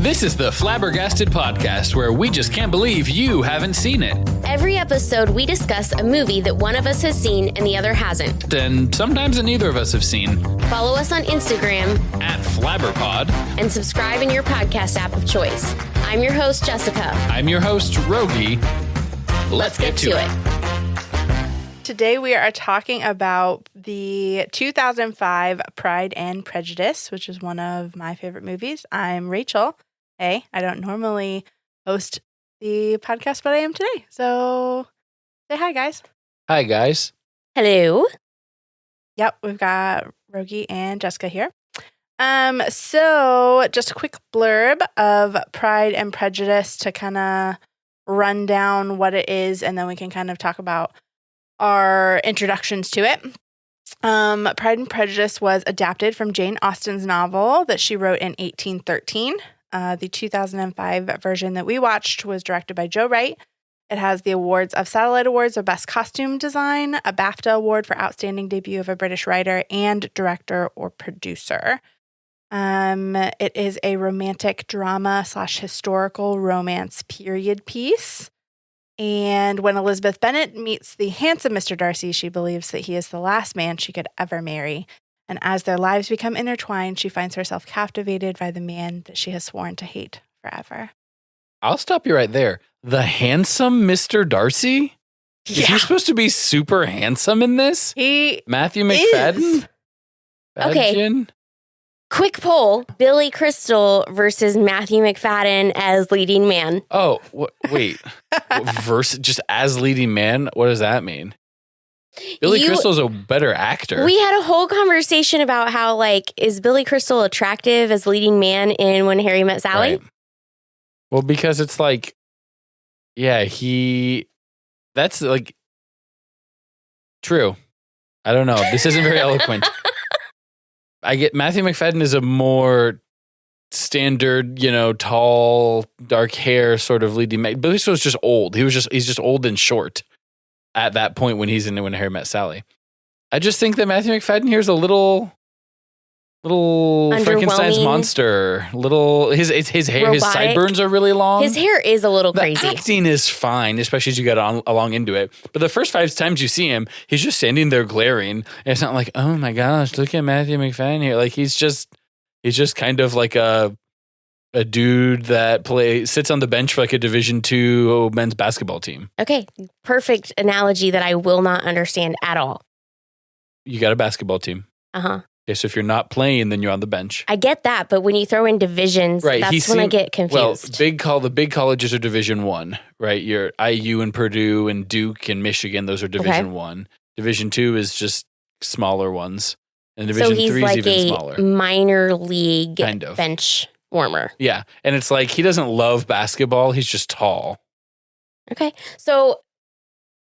This is the Flabbergasted Podcast, where we just can't believe you haven't seen it. Every episode, we discuss a movie that one of us has seen and the other hasn't. And sometimes that neither of us have seen. Follow us on Instagram At flabberpod. and subscribe in your podcast app of choice. I'm your host, Jessica. I'm your host, Rogge. Let's get to it. Today we are talking about the 2005 Pride and Prejudice, which is one of my favorite movies. I'm Rachel. Hey, I don't normally host the podcast, but I am today. So say hi, guys. Hi, guys. Hello. Yep, we've got Rogge and Jessica here. So just a quick blurb of Pride and Prejudice to kind of run down what it is, and then we can kind of talk about our introductions to it. Pride and Prejudice was adapted from Jane Austen's novel that she wrote in 1813. The 2005 version that we watched was directed by Joe Wright. It has the awards of Satellite Awards of Best Costume Design, a BAFTA Award for Outstanding Debut of a British Writer and Director or Producer. It is a romantic drama / historical romance period piece. And when Elizabeth Bennet meets the handsome Mr. Darcy, she believes that he is the last man she could ever marry. And as their lives become intertwined, she finds herself captivated by the man that she has sworn to hate forever. I'll stop you right there. The handsome Mr. Darcy? Is he supposed to be super handsome in this? He Matthew McFadden? Okay. Fadgen? Quick poll, Billy Crystal versus Matthew McFadden as leading man. Oh, wait. Versus just as leading man? What does that mean? Billy Crystal's a better actor. We had a whole conversation about how, is Billy Crystal attractive as leading man in When Harry Met Sally? Right. Well, because it's that's true. I don't know. This isn't very eloquent. I get Matthew McFadden is a more standard, tall, dark hair sort of leading man. Billy Crystal's just old. He's just old and short at that point when he's in When Harry Met Sally. I just think that Matthew McFadden here is a little Frankenstein's monster. His hair, robotic. His sideburns are really long. His hair is a little crazy. The acting is fine, especially as you get along into it. But the first 5 times you see him, he's just standing there glaring. And it's not like, oh my gosh, look at Matthew McFadden here. He's just kind of like a dude that sits on the bench for a Division II men's basketball team. Okay, perfect analogy that I will not understand at all. You got a basketball team. Uh-huh. Okay, so if you're not playing, then you're on the bench. I get that, but when you throw in divisions, that's when I get confused. Well, the big colleges are Division I, right? Your IU and Purdue and Duke and Michigan, those are Division I. Division II is just smaller ones. And Division III is even smaller. Minor league kind of bench warmer. Yeah, and it's he doesn't love basketball. He's just tall. Okay, so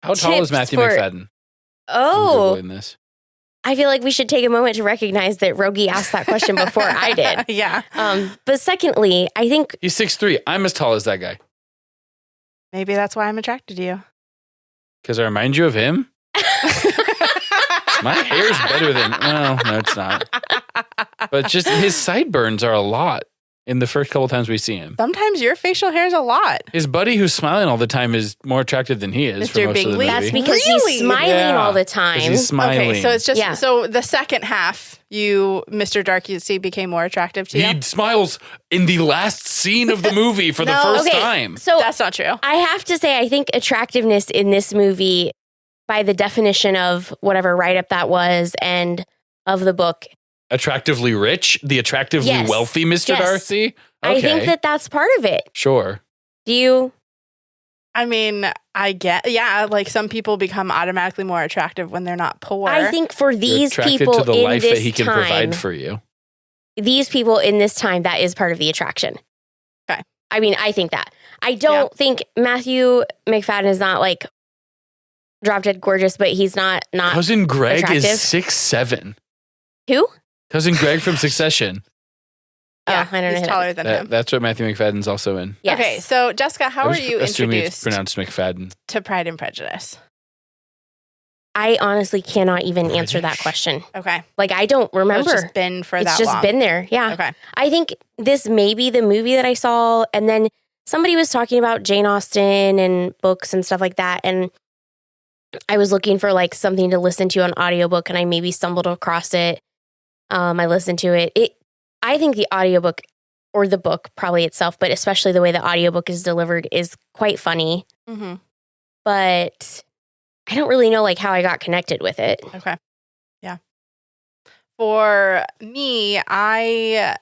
how tall is Matthew McFadden? Oh, in this. I feel like we should take a moment to recognize that Rogge asked that question before I did. Yeah. But secondly, I think he's 6'3". I'm as tall as that guy. Maybe that's why I'm attracted to you. Because I remind you of him? My hair's better than... Well, no, it's not. But just his sideburns are a lot in the first couple times we see him. Sometimes your facial hair is a lot. His buddy who's smiling all the time is more attractive than he is Mr. for most of the movie. that's because he's smiling all the time. He's smiling. Okay, so it's just... So the second half, Mr. Darcy, became more attractive to you? He smiles in the last scene of the movie for the first time. So that's not true. I have to say, I think attractiveness in this movie, by the definition of whatever write-up that was and of the book... Attractively rich? The attractively wealthy Mr. Darcy? Okay. I think that's part of it. Sure. Do you? I mean, I get, some people become automatically more attractive when they're not poor. I think for these people to the in life this that he can provide for you. These people in this time, that is part of the attraction. Okay. I mean, I think that. I don't think Matthew McFadden is not drop dead gorgeous, but he's not Cousin Greg attractive. is 6'7". Who? Cousin Greg from Succession. Yeah, I don't know. He's taller than him. That's what Matthew McFadden's also in. Yes. Okay, so Jessica, how are you assuming it's introduced pronounced McFadden to Pride and Prejudice? I honestly cannot even answer that question. Okay. Like, I don't remember. It's just been for that long. It's just been there. Yeah. Okay. I think this may be the movie that I saw. And then somebody was talking about Jane Austen and books and stuff like that. And I was looking for like something to listen to on audiobook, and I maybe stumbled across it. I listened to it. I think the audiobook or the book probably itself, but especially the way the audiobook is delivered is quite funny. Mm-hmm. But I don't really know like how I got connected with it. Okay. Yeah. For me, I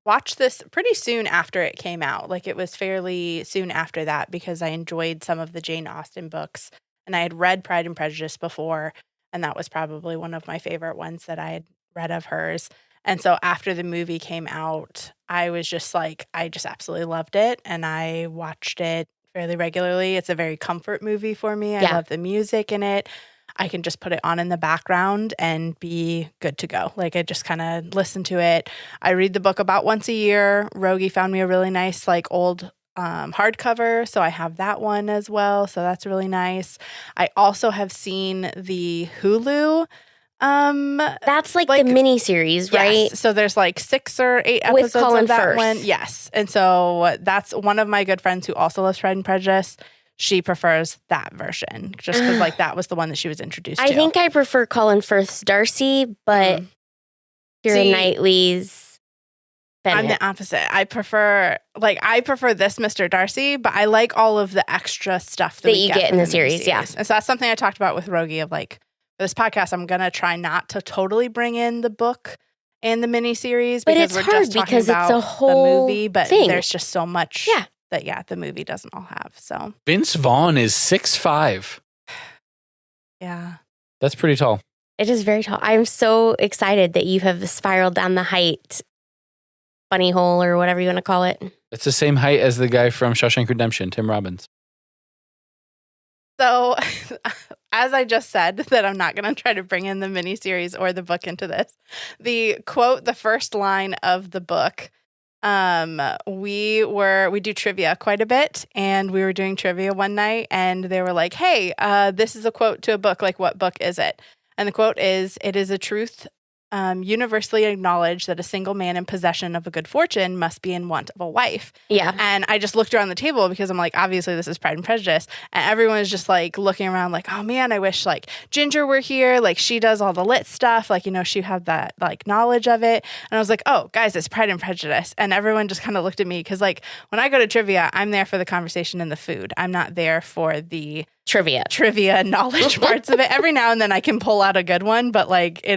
watched this pretty soon after it came out. Like it was fairly soon after that because I enjoyed some of the Jane Austen books, and I had read Pride and Prejudice before, and that was probably one of my favorite ones that I had read of hers. And so after the movie came out, I was just like, I just absolutely loved it, and I watched it fairly regularly. It's a very comfort movie for me. I love the music in it. I can just put it on in the background and be good to go. Like I just kind of listen to it. I read the book about once a year. Rogge found me a really nice like old hardcover, so I have that one as well. So that's really nice. I also have seen the Hulu. That's like the mini series, right? Yes. So there's like 6 or 8 episodes With Colin of that Firth. one. Yes. And so that's one of my good friends who also loves Pride and Prejudice. She prefers that version just because like that was the one that she was introduced to. I think I prefer Colin Firth's Darcy, but Keira Knightley's Bennet. I'm the opposite. I prefer this Mr. Darcy, but I like all of the extra stuff that you get in the series. Yeah. And so that's something I talked about with Rogge of like, for this podcast, I'm going to try not to totally bring in the book and the miniseries because we're just talking about it's a whole the movie, but thing. There's just so much that the movie doesn't all have. So Vince Vaughn is 6'5". Yeah. That's pretty tall. It is very tall. I'm so excited that you have spiraled down the height bunny hole or whatever you want to call it. It's the same height as the guy from Shawshank Redemption, Tim Robbins. So, as I just said, that I'm not going to try to bring in the miniseries or the book into this. The quote, the first line of the book, we do trivia quite a bit, and we were doing trivia one night, and they were like, "Hey, this is a quote to a book. Like, what book is it?" And the quote is, "It is a truth universally acknowledged that a single man in possession of a good fortune must be in want of a wife." Yeah. And I just looked around the table because I'm like, obviously this is Pride and Prejudice. And everyone is just like looking around like, oh man, I wish like Ginger were here. Like she does all the lit stuff. Like, you know, she had that like knowledge of it. And I was like, oh guys, it's Pride and Prejudice. And everyone just kind of looked at me because like when I go to trivia, I'm there for the conversation and the food. I'm not there for the trivia knowledge parts of it. Every now and then I can pull out a good one, but like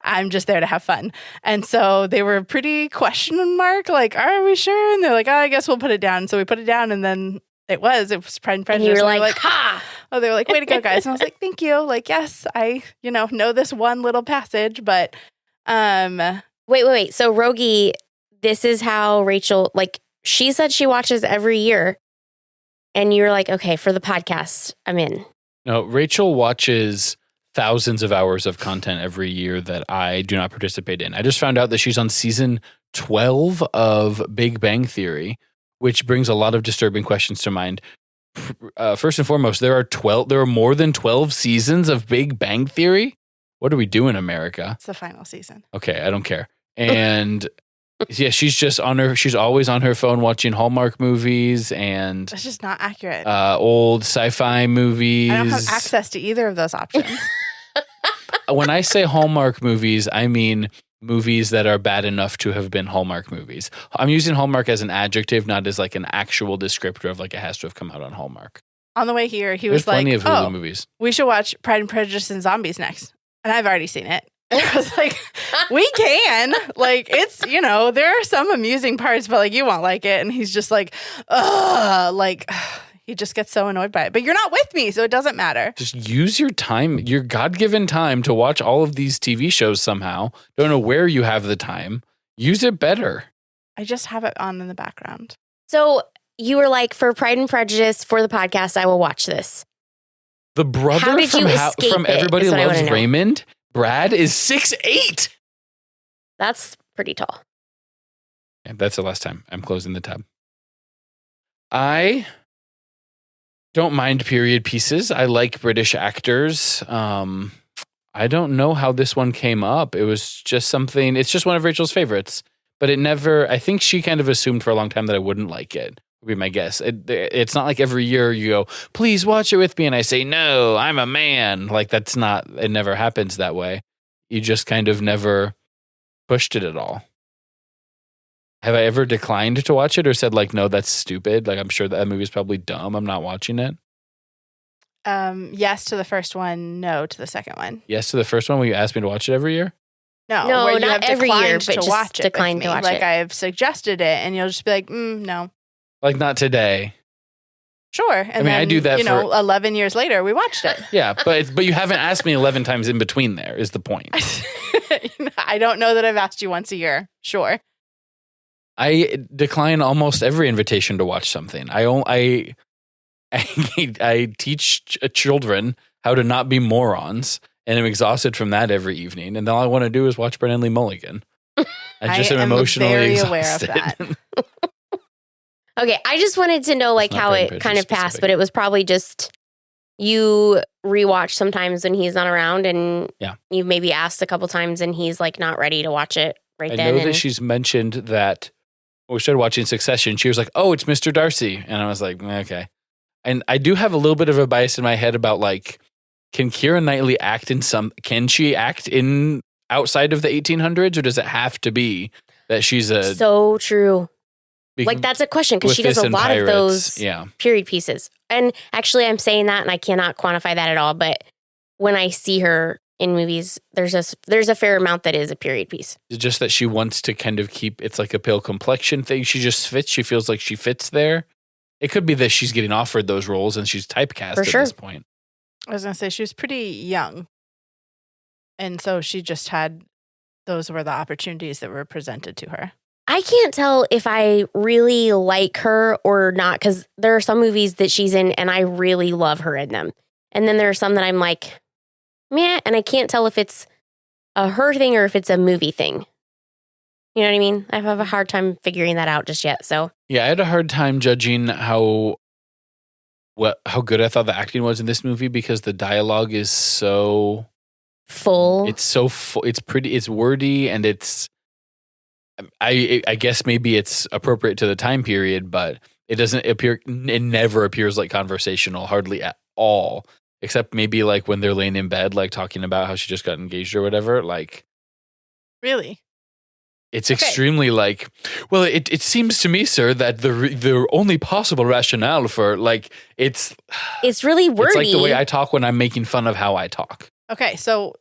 I'm just there to have fun. And so they were pretty question mark, like, are we sure? And they're like, oh, I guess we'll put it down. So we put it down, and then it was Pride and Prejudice. And you were and like, ha! Oh, they were like, way to go, guys. And I was like, thank you. Like, yes, I, know this one little passage, but Wait. So Rogge, this is how Rachel, like, she said she watches every year. And you're like, okay, for the podcast, I'm in. No, Rachel watches thousands of hours of content every year that I do not participate in. I just found out that she's on season 12 of Big Bang Theory, which brings a lot of disturbing questions to mind. First and foremost, there are more than 12 seasons of Big Bang Theory. What do we do in America? It's the final season. Okay, I don't care. And yeah, she's always on her phone watching Hallmark movies and That's just not accurate. Old sci-fi movies. I don't have access to either of those options. When I say Hallmark movies, I mean movies that are bad enough to have been Hallmark movies. I'm using Hallmark as an adjective, not as like an actual descriptor of like it has to have come out on Hallmark. On the way here, he There's was like, plenty of Hulu movies. We should watch Pride and Prejudice and Zombies next. And I've already seen it. And I was like, we can. Like, it's, there are some amusing parts, but like, you won't like it. And he's just like, he just gets so annoyed by it. But you're not with me, so it doesn't matter. Just use your time, your God-given time to watch all of these TV shows somehow. Don't know where you have the time. Use it better. I just have it on in the background. So you were like, for Pride and Prejudice, for the podcast, I will watch this. The brother from Everybody Loves Raymond, Brad, is 6'8". That's pretty tall. Yeah, that's the last time. I'm closing the tab. I Don't mind period pieces. I like British actors. I don't know how this one came up. It was just something, it's just one of Rachel's favorites. But it never, I think she kind of assumed for a long time that I wouldn't like it, would be my guess. It's not like every year you go, please watch it with me. And I say, no, I'm a man. Like that's not, it never happens that way. You just kind of never pushed it at all. Have I ever declined to watch it or said like, no, that's stupid? Like I'm sure that movie's probably dumb. I'm not watching it. Yes to the first one, no to the second one. Yes to the first one when you asked me to watch it every year? No, where you not have every year, declined but to just watch it with declined me. to watch like it. I've suggested it, and you'll just be like, no. Like not today. Sure. And I mean, I do that 11 years later, we watched it. Yeah, but you haven't asked me 11 times in between there is the point. I don't know that I've asked you once a year. Sure. I decline almost every invitation to watch something. I teach children how to not be morons, and I'm exhausted from that every evening. And all I want to do is watch Brennan Lee Mulligan. I just am emotionally very exhausted. aware of that. Okay, I just wanted to know like It's not how Brain it Prejudice kind of passed, specific. but it was probably just you rewatch sometimes when he's not around, and Yeah. you maybe asked a couple times, and he's like not ready to watch it right I then. know and that she's mentioned that when we started watching Succession, she was like, oh, it's Mr. Darcy. And I was like, okay. And I do have a little bit of a bias in my head about like, can Keira Knightley can she act in outside of the 1800s, or does it have to be that she's a... so true. be- Like that's a question because with she does this a and lot Pirates, of those yeah. period pieces. And actually, I'm saying that, and I cannot quantify that at all. But when I see her in movies, there's a fair amount that is a period piece. It's just that she wants to kind of keep, it's like a pale complexion thing. She just fits. She feels like she fits there. It could be that she's getting offered those roles and she's typecast For at sure. this point. I was going to say she was pretty young. And so she just had, those were the opportunities that were presented to her. I can't tell if I really like her or not, because there are some movies that she's in and I really love her in them. And then there are some that I'm like, meh, and I can't tell if it's a her thing or if it's a movie thing. You know what I mean? I have a hard time figuring that out just yet. So Yeah, I had a hard time judging how good I thought the acting was in this movie because the dialogue is so full. It's so full. It's pretty. It's wordy, and it's. I guess maybe it's appropriate to the time period, but it doesn't appear. It never appears like conversational, hardly at all, except maybe like when they're laying in bed, like talking about how she just got engaged or whatever. Like, Really? it's extremely like. Well, it seems to me, sir, that the only possible rationale for like it's really wordy. It's like the way I talk when I'm making fun of how I talk. Okay, so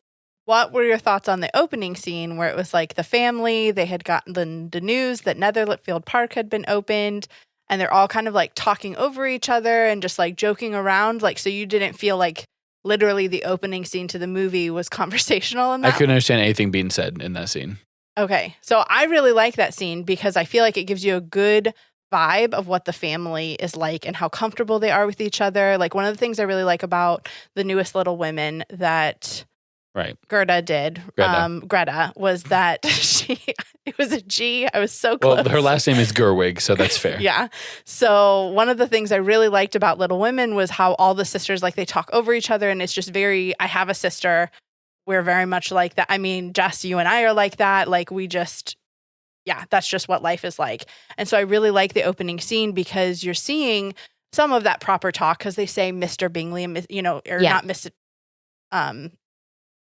what were your thoughts on the opening scene where it was like the family, they had gotten the news that Netherfield Park had been opened, and they're all kind of like talking over each other and just like joking around? Like, so you didn't feel like literally the opening scene to the movie was conversational in that? I couldn't understand anything being said in that scene. Okay, so I really like that scene because I feel like it gives you a good vibe of what the family is like and how comfortable they are with each other. Like one of the things I really like about the newest Little Women that Greta did, Greta, was that it was a G. I was so close. Well, her last name is Gerwig, so that's fair. Yeah. So one of the things I really liked about Little Women was how all the sisters, like they talk over each other, and it's just I have a sister. We're very much like that. I mean, Jess, you and I are like that. Like that's just what life is like. And so I really like the opening scene because you're seeing some of that proper talk because they say Mr. Bingley and, not Mr.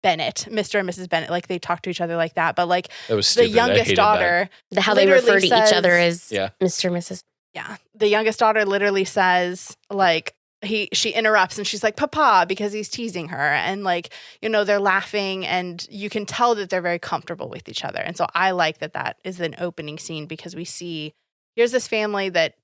Bennet, Mr. and Mrs. Bennet, like they talk to each other like that. But like that was the stupid. youngest daughter, how they refer to each other as Yeah. Mr. and Mrs. Yeah. The youngest daughter literally says like, she interrupts and she's like, Papa, because he's teasing her. And like, they're laughing and you can tell that they're very comfortable with each other. And so I like that is an opening scene because we see here's this family that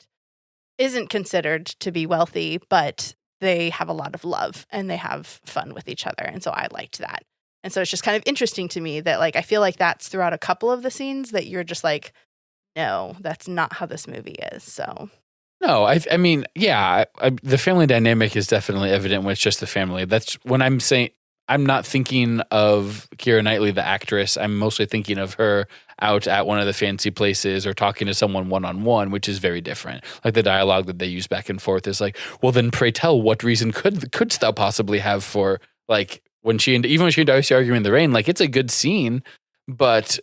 isn't considered to be wealthy, but they have a lot of love and they have fun with each other. And so I liked that. And so it's just kind of interesting to me that like, I feel like that's throughout a couple of the scenes that you're just like, no, that's not how this movie is. So. No, I mean, yeah, the family dynamic is definitely evident when it's just the family. That's when I'm saying I'm not thinking of Keira Knightley, the actress. I'm mostly thinking of her out at one of the fancy places or talking to someone one-on-one, which is very different. Like the dialogue that they use back and forth is like, well, then pray tell, what reason couldst thou possibly have for, like, when she and Darcy argue in the rain, like, it's a good scene, but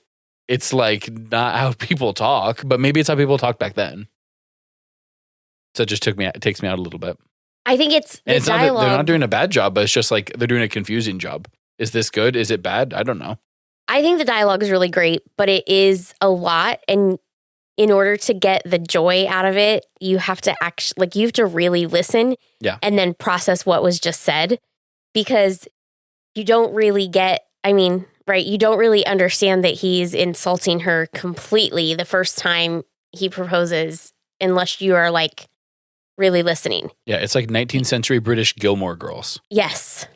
it's like not how people talk, but maybe it's how people talk back then. So it just takes me out a little bit. I think it's the dialogue. They're not doing a bad job, but it's just like they're doing a confusing job. Is this good? Is it bad? I don't know. I think the dialogue is really great, but it is a lot. And in order to get the joy out of it, you have to you have to really listen and then process what was just said, because you don't really you don't really understand that he's insulting her completely the first time he proposes unless you are like really listening. Yeah, it's like 19th century British Gilmore Girls. Yes.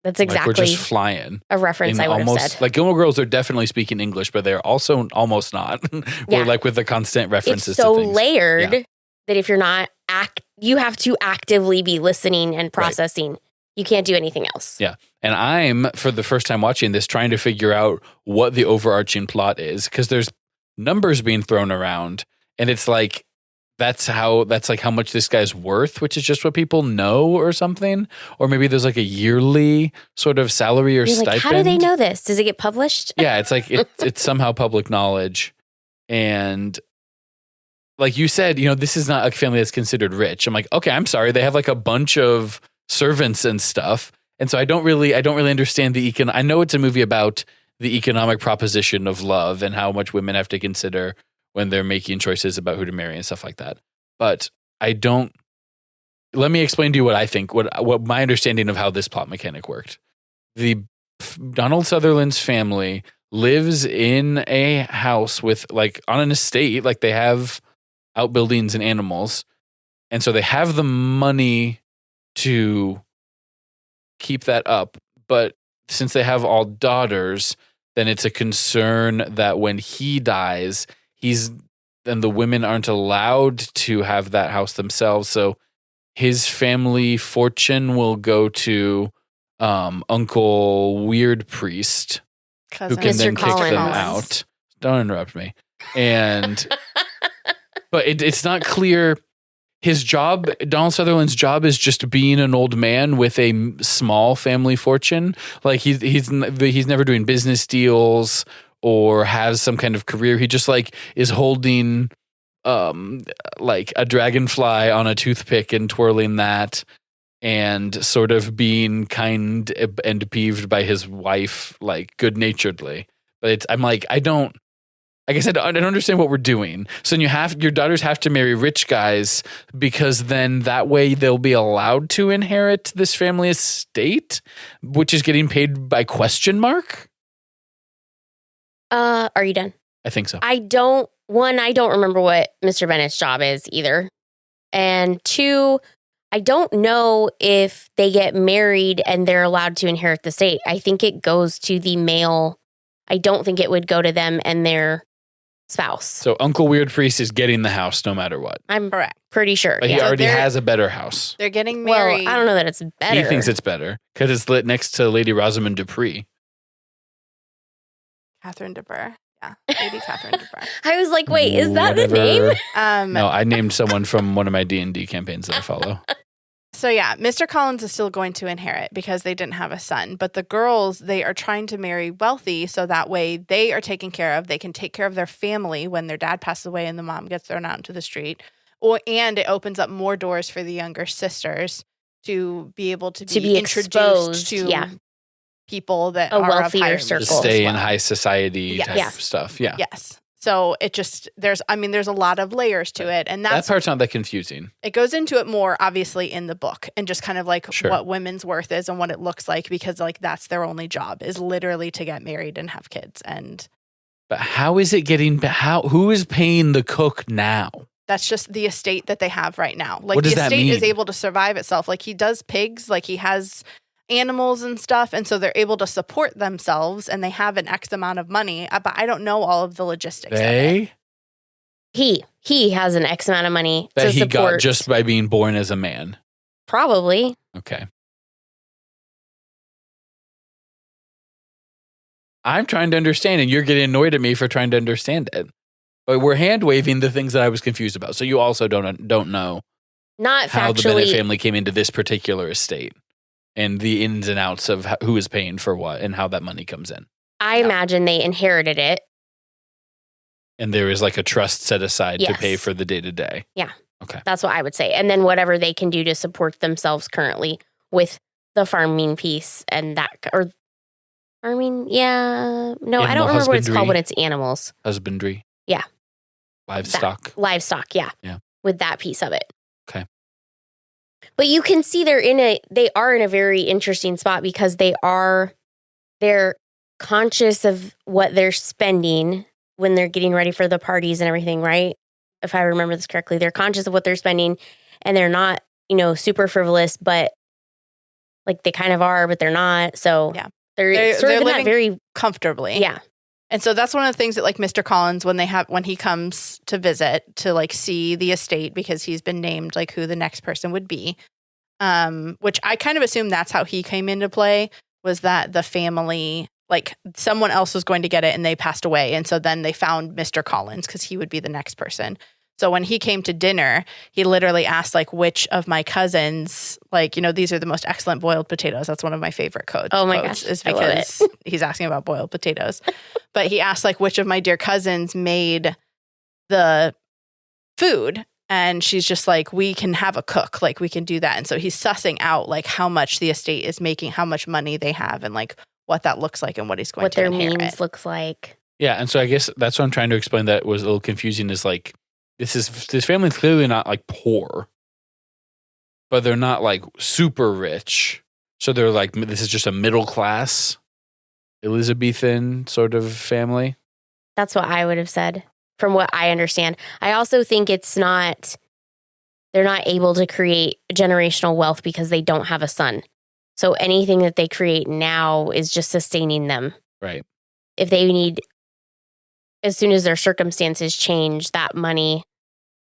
That's exactly like we're just flying. A reference I would have said. Like Gilmore Girls are definitely speaking English, but they're also almost not. We're like with the constant references it's so to things. Layered that if you're not you have to actively be listening and processing. Right. You can't do anything else. Yeah. And I'm, for the first time watching this, trying to figure out what the overarching plot is, because there's numbers being thrown around, and it's like, that's like how much this guy's worth, which is just what people know or something. Or maybe there's like a yearly sort of salary or stipend. How do they know this? Does it get published? Yeah, it's like it's somehow public knowledge. And like you said, this is not a family that's considered rich. I'm like, okay, I'm sorry. They have like a bunch of servants and stuff. And so I don't really understand I know it's a movie about the economic proposition of love and how much women have to consider when they're making choices about who to marry and stuff like that. But let me explain to you what I think, what my understanding of how this plot mechanic worked. Donald Sutherland's family lives in a house with on an estate, they have outbuildings and animals. And so they have the money to keep that up. But since they have all daughters, then it's a concern that when he dies, then the women aren't allowed to have that house themselves. So his family fortune will go to Uncle Weird Priest, who can then kick them out. Don't interrupt me. And but it's not clear. His job, Donald Sutherland's job, is just being an old man with a small family fortune. Like he's never doing business deals or has some kind of career. He just is holding a dragonfly on a toothpick and twirling that, and sort of being kind and peeved by his wife, good naturedly. But I guess I don't understand what we're doing. So your daughters have to marry rich guys, because then that way they'll be allowed to inherit this family estate, which is getting paid by question mark. Are you done? I think so. I don't remember what Mr. Bennet's job is either. And 2, I don't know if they get married and they're allowed to inherit the estate. I think it goes to the male. I don't think it would go to them and their spouse. So Uncle Weird Priest is getting the house no matter what. I'm pretty sure. But he already has a better house. They're getting married. Well, I don't know that it's better. He thinks it's better because it's lit next to Lady Rosamund Dupree. Catherine de Bourgh. Yeah, Lady Catherine de Bourgh. I was like, wait, is that the name? No, I named someone from one of my D&D campaigns that I follow. So yeah, Mr. Collins is still going to inherit because they didn't have a son. But the girls, they are trying to marry wealthy so that way they are taken care of. They can take care of their family when their dad passes away and the mom gets thrown out into the street. And it opens up more doors for the younger sisters to be able to be introduced to people that are wealthier circle. To stay in high society type stuff. Yeah. Yes. So it just, there's a lot of layers to it. And that part's not that confusing. It goes into it more, obviously, in the book and just kind of what women's worth is and what it looks like, because that's their only job is literally to get married and have kids. But how is it who is paying the cook now? That's just the estate that they have right now. What does the that estate mean? is able to survive itself. He does pigs, he has animals and stuff, and so they're able to support themselves and they have an X amount of money, but I don't know all of the logistics of it. He has an X amount of money that he got just by being born as a man. Probably. Okay. I'm trying to understand, and you're getting annoyed at me for trying to understand it. But we're hand waving the things that I was confused about. So you also don't know Not how the Bennet factually. family came into this particular estate and the ins and outs of who is paying for what and how that money comes in. I imagine they inherited it. And there is like a trust set aside to Yes. pay for the day to day. Yeah. Okay. That's what I would say. And then whatever they can do to support themselves currently with the farming piece and that, or farming, yeah. No, I don't remember what it's called when it's animals. Husbandry. Yeah. Livestock. Livestock, yeah. Yeah. With that piece of it. Okay. But you can see they are in a very interesting spot because they're conscious of what they're spending when they're getting ready for the parties and everything, right? If I remember this correctly, they're conscious of what they're spending and they're not, super frivolous, but like they kind of are, but they're not. So Yeah. they're sort of in that living very comfortably. Yeah. And so that's one of the things that like Mr. Collins, when he comes to visit to like see the estate because he's been named like who the next person would be, which I kind of assume that's how he came into play, was that the family, like someone else was going to get it and they passed away. And so then they found Mr. Collins because he would be the next person. So when he came to dinner, he literally asked like, which of my cousins, like, these are the most excellent boiled potatoes. That's one of my favorite quotes. Oh my gosh, is I love because he's asking about boiled potatoes. But he asked like, which of my dear cousins made the food? And she's just like, we can have a cook, like we can do that. And so he's sussing out like how much the estate is making, how much money they have, and like what that looks like and what he's going to inherit. What their means looks like. Yeah. And so I guess that's what I'm trying to explain that was a little confusing is like, this family's clearly not like poor, but they're not like super rich. So they're like, this is just a middle class Elizabethan sort of family. That's what I would have said from what I understand. I also think they're not able to create generational wealth because they don't have a son. So anything that they create now is just sustaining them. Right. If they need, as soon as their circumstances change, that money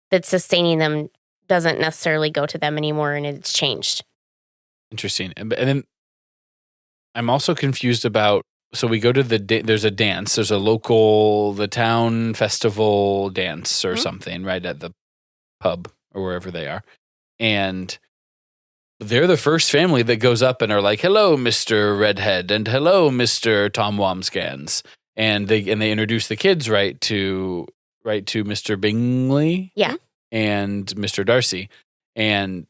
that's sustaining them doesn't necessarily go to them anymore and it's changed. Interesting. And then I'm also confused about, so we go to there's a dance, there's the town festival dance or something right at the pub or wherever they are. And they're the first family that goes up and are like, hello, Mr. Redhead, and hello, Mr. Tom Wamsgans. And they introduce the kids right to Mr. Bingley. Yeah. And Mr. Darcy. And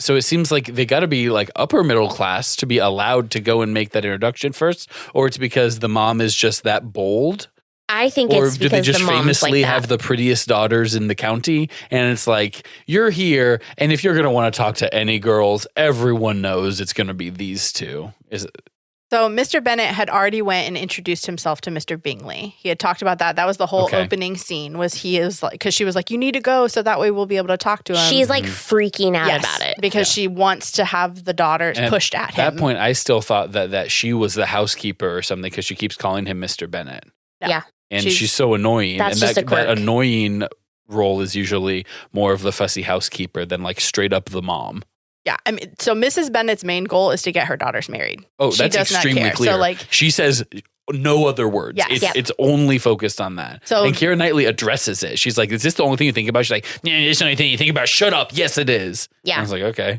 so it seems like they got to be like upper middle class to be allowed to go and make that introduction first, or it's because the mom is just that bold. I think or it's do they because just the mom's famously like that. have the prettiest daughters in the county? And it's like, you're here, and if you're going to want to talk to any girls, everyone knows it's going to be these two. Is it? So Mr. Bennet had already went and introduced himself to Mr. Bingley. He had talked about that. That was the whole opening scene he is like, because she was like, you need to go so that way we'll be able to talk to him. She's like freaking out about it. Because she wants to have the daughters pushed at him. At that point, I still thought that she was the housekeeper or something because she keeps calling him Mr. Bennet. Yeah. And she's so annoying. That's and just a quirk. that annoying role is usually more of the fussy housekeeper than like straight up the mom. Yeah, I mean, so Mrs. Bennett's main goal is to get her daughters married. Oh, She that's does not extremely care. clear. So, like, she says no other words. Yes. It's only focused on that. So- and Keira Knightley addresses it. She's like, is this the only thing you think about? She's like, yeah, it's the only thing you think about. Shut up. Yes, it is. Yeah. And I was like, okay.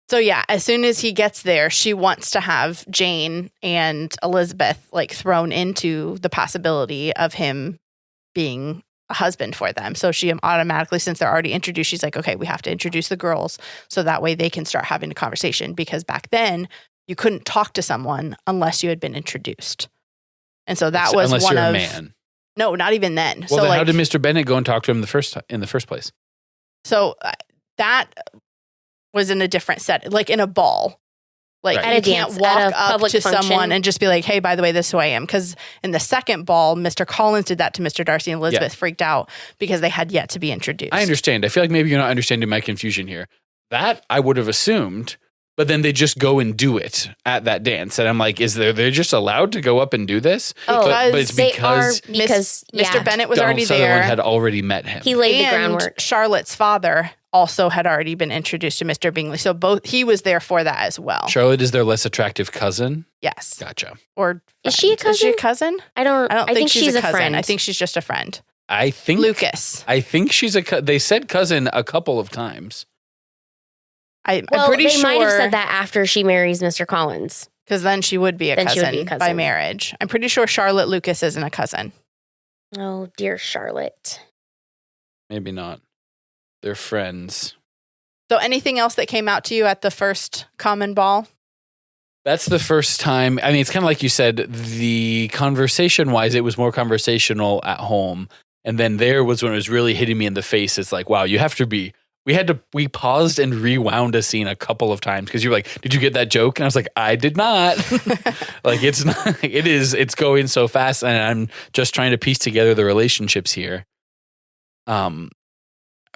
So yeah, as soon as he gets there, she wants to have Jane and Elizabeth like thrown into the possibility of him being a husband for them. So she automatically, since they're already introduced, she's like, okay, we have to introduce the girls so that way they can start having a conversation, because back then you couldn't talk to someone unless you had been introduced. And so that was unless one you're of a man. No, not even then. Well, so then like, how did Mr. Bennet go and talk to him in the first place? so that was in a different set, like in a ball. Like Right. At a you can't dance, walk at a up public to function. someone and just be like, hey, by the way, this is who I am. Because in the second ball, Mr. Collins did that to Mr. Darcy, and Elizabeth freaked out because they had yet to be introduced. I understand. I feel like maybe you're not understanding my confusion here. That I would have assumed But then they just go and do it at that dance. And I'm like, they're just allowed to go up and do this? Oh, but it's because Mr. Bennet was Donald already Sutherland there. had already met him. He laid the groundwork. Charlotte's father also had already been introduced to Mr. Bingley. So he was there for that as well. Charlotte is their less attractive cousin? Yes. Gotcha. Or Is she a cousin? Is she a cousin? I don't think she's a a cousin. friend. I think she's just a friend. I think Lucas. I think she's they said cousin a couple of times. I'm Well, pretty they sure. might have said that after she marries Mr. Collins. Because then she would be a Then she would cousin be a cousin. by marriage. I'm pretty sure Charlotte Lucas isn't a cousin. Oh, dear Charlotte. Maybe not. They're friends. So anything else that came out to you at the first common ball? That's the first time. I mean, it's kind of like you said, the conversation-wise, it was more conversational at home. And then there was when it was really hitting me in the face. It's like, wow, you have to be. We paused and rewound a scene a couple of times because you were like, did you get that joke? And I was like, I did not. Like, it's going so fast. And I'm just trying to piece together the relationships here. Something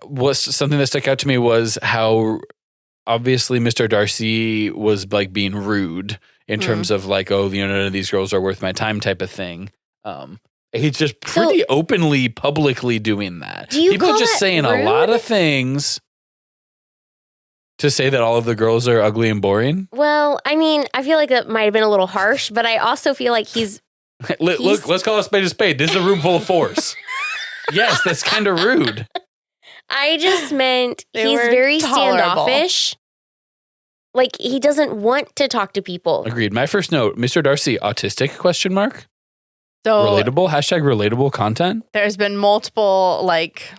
that stuck out to me was how obviously Mr. Darcy was like being rude in terms of like, oh, none of these girls are worth my time type of thing. He's just pretty openly, publicly doing that. People just saying rude? A lot of things to say that all of the girls are ugly and boring. Well, I mean, I feel like that might have been a little harsh, but I also feel like Look, let's call a spade a spade. This is a room full of force. Yes, that's kind of rude. I just meant he's very standoffish. Like, he doesn't want to talk to people. Agreed. My first note, Mr. Darcy, autistic, question mark? So relatable, #relatable content. There's been multiple, like,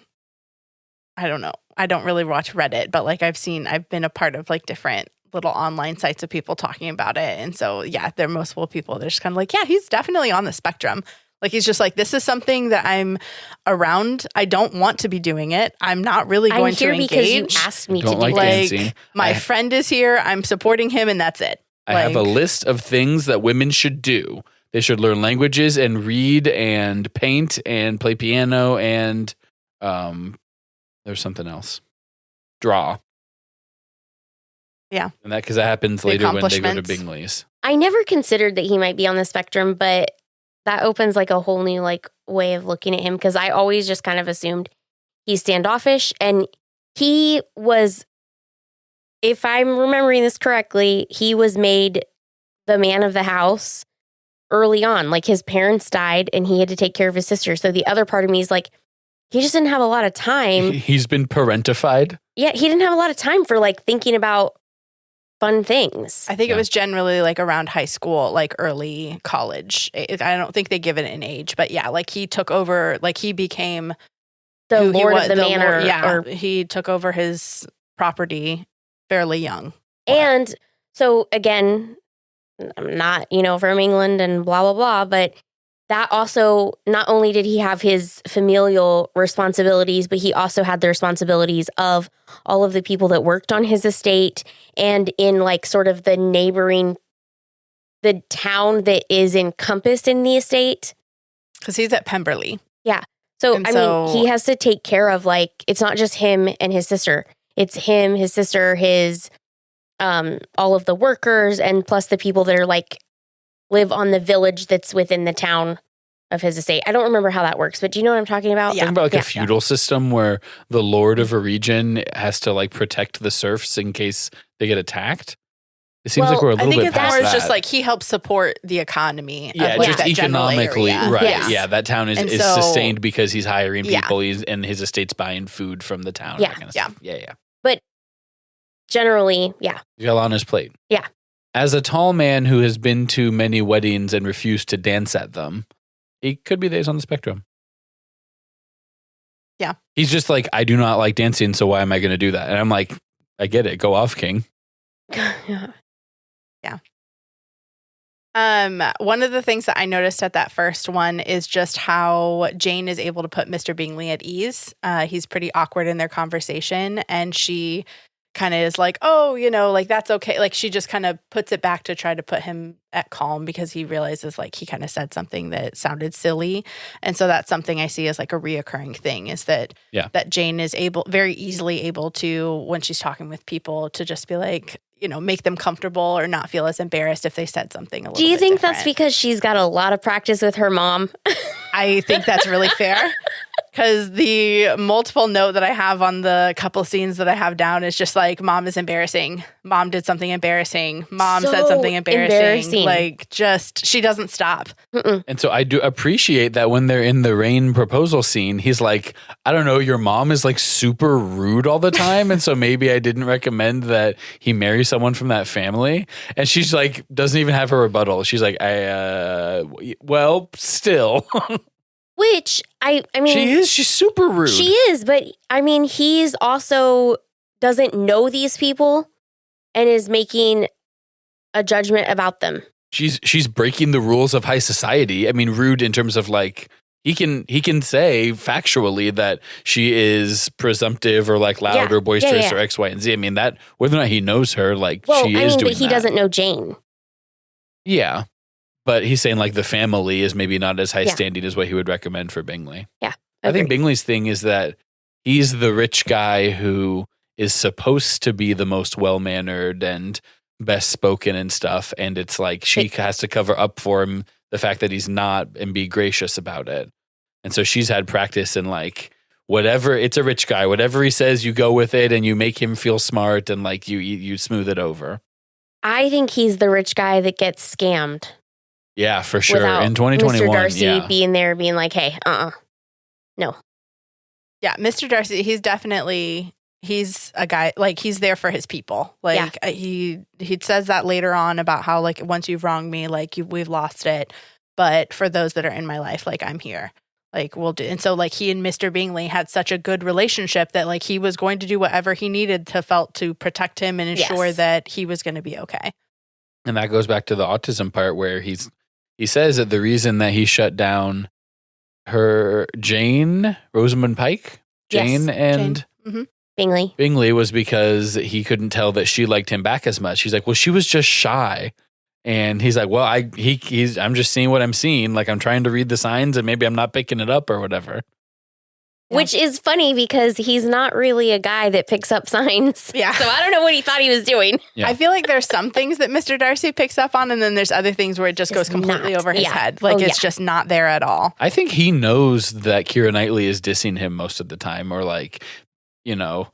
I don't know. I don't really watch Reddit, but like I've been a part of like different little online sites of people talking about it. And so, yeah, there are multiple people that are just kind of like, yeah, he's definitely on the spectrum. Like, he's just like, this is something that I'm around. I don't want to be doing it. I'm not really going to engage. Because you asked me to do like dancing. My friend is here. I'm supporting him, and that's it. I have a list of things that women should do. They should learn languages and read and paint and play piano and there's something else. Draw. Yeah. And because that happens later when they go to Bingley's. I never considered that he might be on the spectrum, but that opens like a whole new like way of looking at him because I always just kind of assumed he's standoffish, and he was, if I'm remembering this correctly, he was made the man of the house early on. Like, his parents died and he had to take care of his sister. So the other part of me is like, he just didn't have a lot of time. He's been parentified. Yeah, he didn't have a lot of time for like thinking about fun things. I think it was generally like around high school, like early college. I don't think they give it an age, but yeah, like he took over, like he became the lord of the manor. Or he took over his property fairly young. And so again, I'm not, from England and blah, blah, blah, but that also, not only did he have his familial responsibilities, but he also had the responsibilities of all of the people that worked on his estate and in like sort of the town that is encompassed in the estate. Because he's at Pemberley. Yeah. So, mean, he has to take care of like, it's not just him and his sister. It's him, his sister, all of the workers, and plus the people that are like, live on the village that's within the town of his estate. I don't remember how that works, but do you know what I'm talking about? Yeah. Talking about like a feudal system where the lord of a region has to like protect the serfs in case they get attacked. It seems like we're a little bit past that. It's just like he helps support the economy. Yeah, of, like, just economically, right? Yes. Yeah, that town is sustained because he's hiring people. And his estate's buying food from the town. Yeah, that kind of stuff. Yeah. But generally, yeah, he's got a lot on his plate. Yeah. As a tall man who has been to many weddings and refused to dance at them, he could be that he's on the spectrum. Yeah. He's just like, I do not like dancing, so why am I going to do that? And I'm like, I get it. Go off, King. Yeah. One of the things that I noticed at that first one is just how Jane is able to put Mr. Bingley at ease. He's pretty awkward in their conversation, and she kind of is like, oh, like that's okay. Like she just kind of puts it back to try to put him at calm because he realizes like he kind of said something that sounded silly. And so that's something I see as like a reoccurring thing is that that Jane is very easily able to, when she's talking with people, to just be like, make them comfortable or not feel as embarrassed if they said something a little bit Do you think different. that's because she's got a lot of practice with her mom? I think that's really fair. Because the multiple note that I have on the couple scenes that I have down is just like, mom is embarrassing. Mom did something embarrassing. Mom said something embarrassing. Like, just, she doesn't stop. And so I do appreciate that when they're in the rain proposal scene, he's like, I don't know, your mom is like super rude all the time. And so maybe I didn't recommend that he marry someone from that family. And she's like, doesn't even have her rebuttal. She's like, well, still. Which, I mean... She's super rude. She is, but I mean, he's also doesn't know these people and is making a judgment about them. She's breaking the rules of high society. I mean, rude in terms of like, he can say factually that she is presumptive or like loud or boisterous or X, Y, and Z. I mean, that, whether or not he knows her, like she is doing but he that. doesn't know Jane. Yeah. But he's saying like the family is maybe not as high standing as what he would recommend for Bingley. Yeah. I think Bingley's thing is that he's the rich guy who is supposed to be the most well-mannered and best spoken and stuff. And it's like she has to cover up for him the fact that he's not and be gracious about it. And so she's had practice in like, whatever, it's a rich guy, whatever he says, you go with it and you make him feel smart and like you smooth it over. I think he's the rich guy that gets scammed. Yeah, for sure. Without In 2021, Mr. Darcy being there, being like, hey, no. Yeah, Mr. Darcy, he's a guy, like, he's there for his people. Like, he says that later on about how, like, once you've wronged me, like, we've lost it. But for those that are in my life, like, I'm here. Like, we'll do. And so, like, he and Mr. Bingley had such a good relationship that, like, he was going to do whatever he needed to protect him and ensure that he was going to be okay. And that goes back to the autism part where he says that the reason that he shut down her Rosamund Pike, Jane and Bingley was because he couldn't tell that she liked him back as much. He's like, well, she was just shy. And he's like, well, I'm just seeing what I'm seeing. Like, I'm trying to read the signs and maybe I'm not picking it up or whatever. Which is funny because he's not really a guy that picks up signs. Yeah. So I don't know what he thought he was doing. Yeah. I feel like there's some things that Mr. Darcy picks up on, and then there's other things where it just goes completely over his head. Like, it's just not there at all. I think he knows that Keira Knightley is dissing him most of the time, or like, because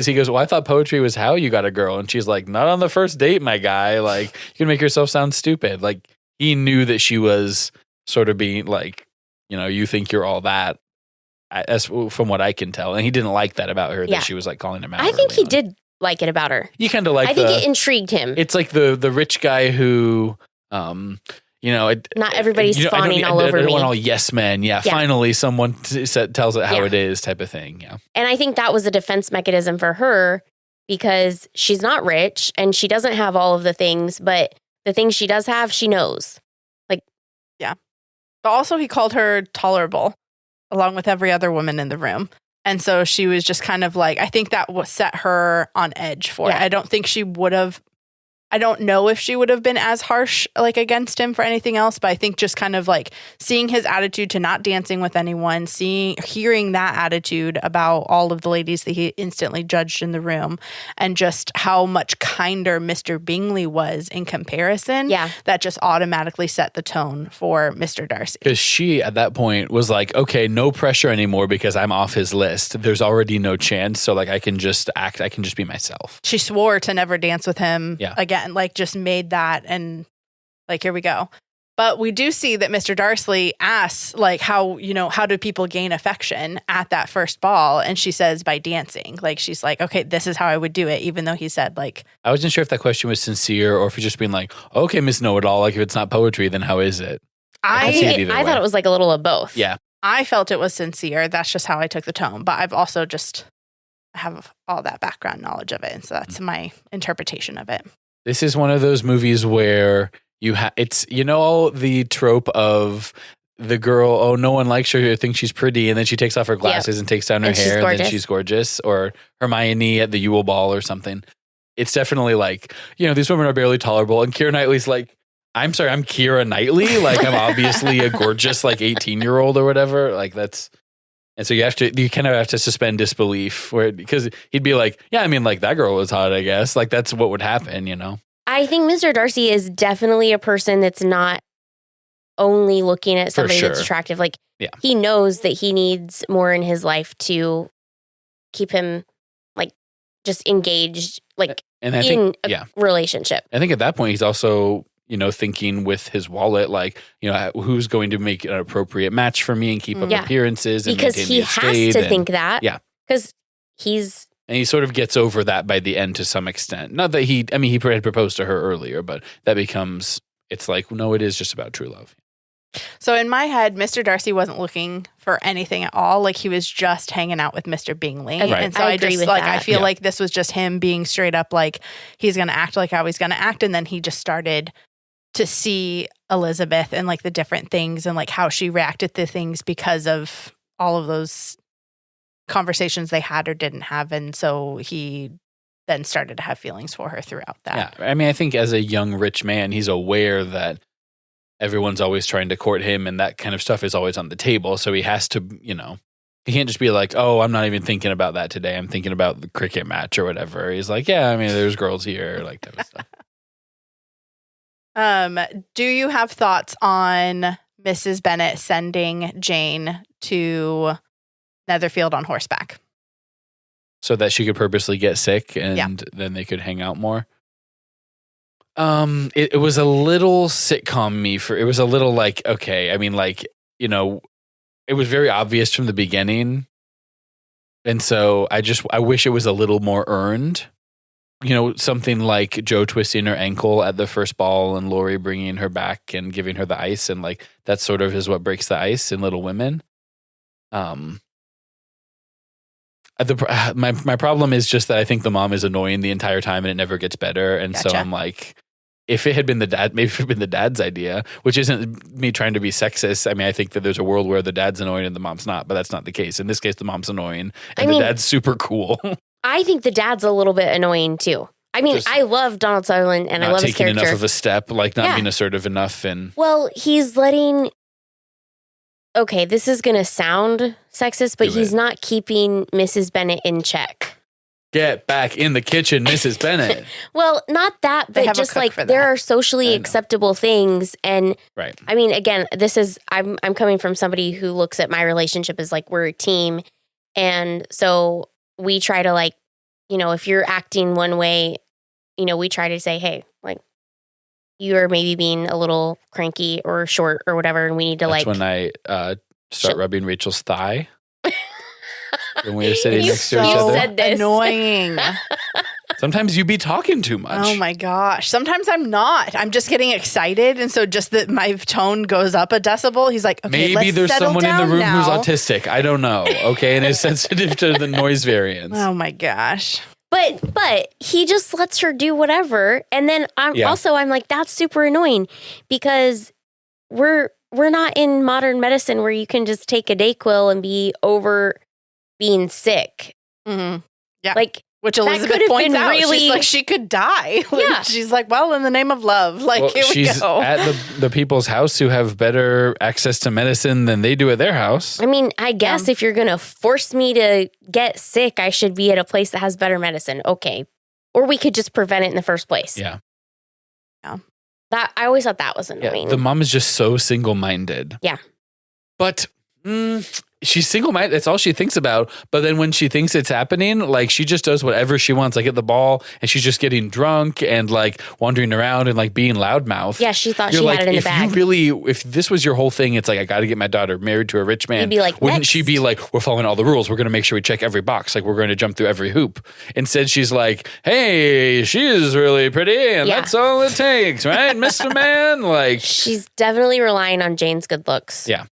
he goes, well, I thought poetry was how you got a girl. And she's like, not on the first date, my guy. Like, you can make yourself sound stupid. Like, he knew that she was sort of being like, you think you're all that, as from what I can tell. And he didn't like that about her, that she was like calling him out. I think he did like it about her. You kind of like I think it intrigued him. It's like the rich guy who, not everybody's fawning all over me. I don't want all yes men. Yeah, finally someone tells it how it is type of thing. Yeah. And I think that was a defense mechanism for her because she's not rich and she doesn't have all of the things, but the things she does have, she knows. But also he called her tolerable along with every other woman in the room. And so she was just kind of like, I think that set her on edge for it. I don't think she would have, I don't know if she would have been as harsh like against him for anything else, but I think just kind of like seeing his attitude to not dancing with anyone, hearing that attitude about all of the ladies that he instantly judged in the room, and just how much kinder Mr. Bingley was in comparison, that just automatically set the tone for Mr. Darcy. Because she at that point was like, okay, no pressure anymore because I'm off his list. There's already no chance. So like I can just be myself. She swore to never dance with him again. Like, just made that, and like, here we go. But we do see that Mr. Darcy asks, like, how do people gain affection at that first ball? And she says, by dancing. Like, she's like, okay, this is how I would do it, even though he said, like, I wasn't sure if that question was sincere or if he's just being like, okay, Miss Know-It-All, like, if it's not poetry, then how is it? I thought it was like a little of both. Yeah. I felt it was sincere. That's just how I took the tone. But I've also have all that background knowledge of it. And so that's my interpretation of it. This is one of those movies where it's, the trope of the girl, oh, no one likes her, thinks she's pretty, and then she takes off her glasses and takes down her hair, and then she's gorgeous, or Hermione at the Yule Ball or something. It's definitely like, these women are barely tolerable, and Keira Knightley's like, I'm sorry, I'm Keira Knightley? Like, I'm obviously a gorgeous, like, 18-year-old or whatever. Like, that's, And so you kind of have to suspend disbelief because he'd be like, yeah, I mean, like that girl was hot, I guess. Like that's what would happen, you know? I think Mr. Darcy is definitely a person that's not only looking at somebody that's attractive. Like he knows that he needs more in his life to keep him like just engaged, like in a relationship. I think at that point, he's also, you know, thinking with his wallet, like, you know, who's going to make an appropriate match for me and keep up appearances and because he has to think that. Yeah. Because and he sort of gets over that by the end to some extent. Not that he had proposed to her earlier, but that becomes, it's like, no, it is just about true love. So in my head, Mr. Darcy wasn't looking for anything at all. Like he was just hanging out with Mr. Bingley. Right. And so I just like, I feel like this was just him being straight up like, he's going to act like how he's going to act. And then he just started to see Elizabeth and like the different things and like how she reacted to things because of all of those conversations they had or didn't have. And so he then started to have feelings for her throughout that. Yeah. I mean, I think as a young rich man, he's aware that everyone's always trying to court him and that kind of stuff is always on the table. So he has to, you know, he can't just be like, oh, I'm not even thinking about that today. I'm thinking about the cricket match or whatever. He's like, yeah, I mean, there's girls here, like that stuff. Do you have thoughts on Mrs. Bennet sending Jane to Netherfield on horseback? So that she could purposely get sick and then they could hang out more? It was a little sitcom-y it was a little like, okay, I mean, like, you know, it was very obvious from the beginning. And so I wish it was a little more earned. You know, something like Jo twisting her ankle at the first ball and Laurie bringing her back and giving her the ice. And like, that sort of is what breaks the ice in Little Women. My problem is just that I think the mom is annoying the entire time and it never gets better. And so I'm like, if it had been the dad, maybe it had been the dad's idea, which isn't me trying to be sexist. I mean, I think that there's a world where the dad's annoying and the mom's not, but that's not the case. In this case, the mom's annoying and the dad's super cool. I think the dad's a little bit annoying too. I mean, I love Donald Sutherland and I love his character. Not taking enough of a step, like not being assertive enough. And well, he's letting... Okay, this is going to sound sexist, but he's not keeping Mrs. Bennet in check. Get back in the kitchen, Mrs. Bennet. Well, not that, but just like there are socially acceptable things. And I mean, again, this is, I'm coming from somebody who looks at my relationship as like, we're a team. And so we try to like, you know, if you're acting one way, you know, we try to say, hey, like, you are maybe being a little cranky or short or whatever. And we need to That's like. when I start rubbing Rachel's thigh. When we were sitting next to each other. You said this. Annoying. Sometimes you be talking too much. Oh my gosh. Sometimes I'm not. I'm just getting excited. And so just that my tone goes up a decibel. He's like, okay, maybe there's someone in the room who's autistic. I don't know. Okay. And is sensitive to the noise variance. Oh my gosh. But he just lets her do whatever. And then I'm like, that's super annoying because we're not in modern medicine where you can just take a Dayquil and be over being sick. Mm-hmm. Yeah. Like, which Elizabeth points out, really, she's like, she could die. Like, she's like, well, in the name of love. Like, here we go. She's at the people's house who have better access to medicine than they do at their house. I mean, I guess if you're going to force me to get sick, I should be at a place that has better medicine. Okay. Or we could just prevent it in the first place. Yeah. That I always thought that was annoying. Yeah, the mom is just so single-minded. Yeah. But she's single-minded. That's all she thinks about. But then when she thinks it's happening, like she just does whatever she wants, like at the ball, and she's just getting drunk and like wandering around and like being loudmouth. Yeah, she thought she had it in the bag. If this was your whole thing, it's like, I got to get my daughter married to a rich man. You'd be like, wouldn't she be like, we're following all the rules. We're going to make sure we check every box. Like we're going to jump through every hoop. Instead, she's like, hey, she is really pretty. And that's all it takes, right, Mr. Man? Like she's definitely relying on Jane's good looks. Yeah.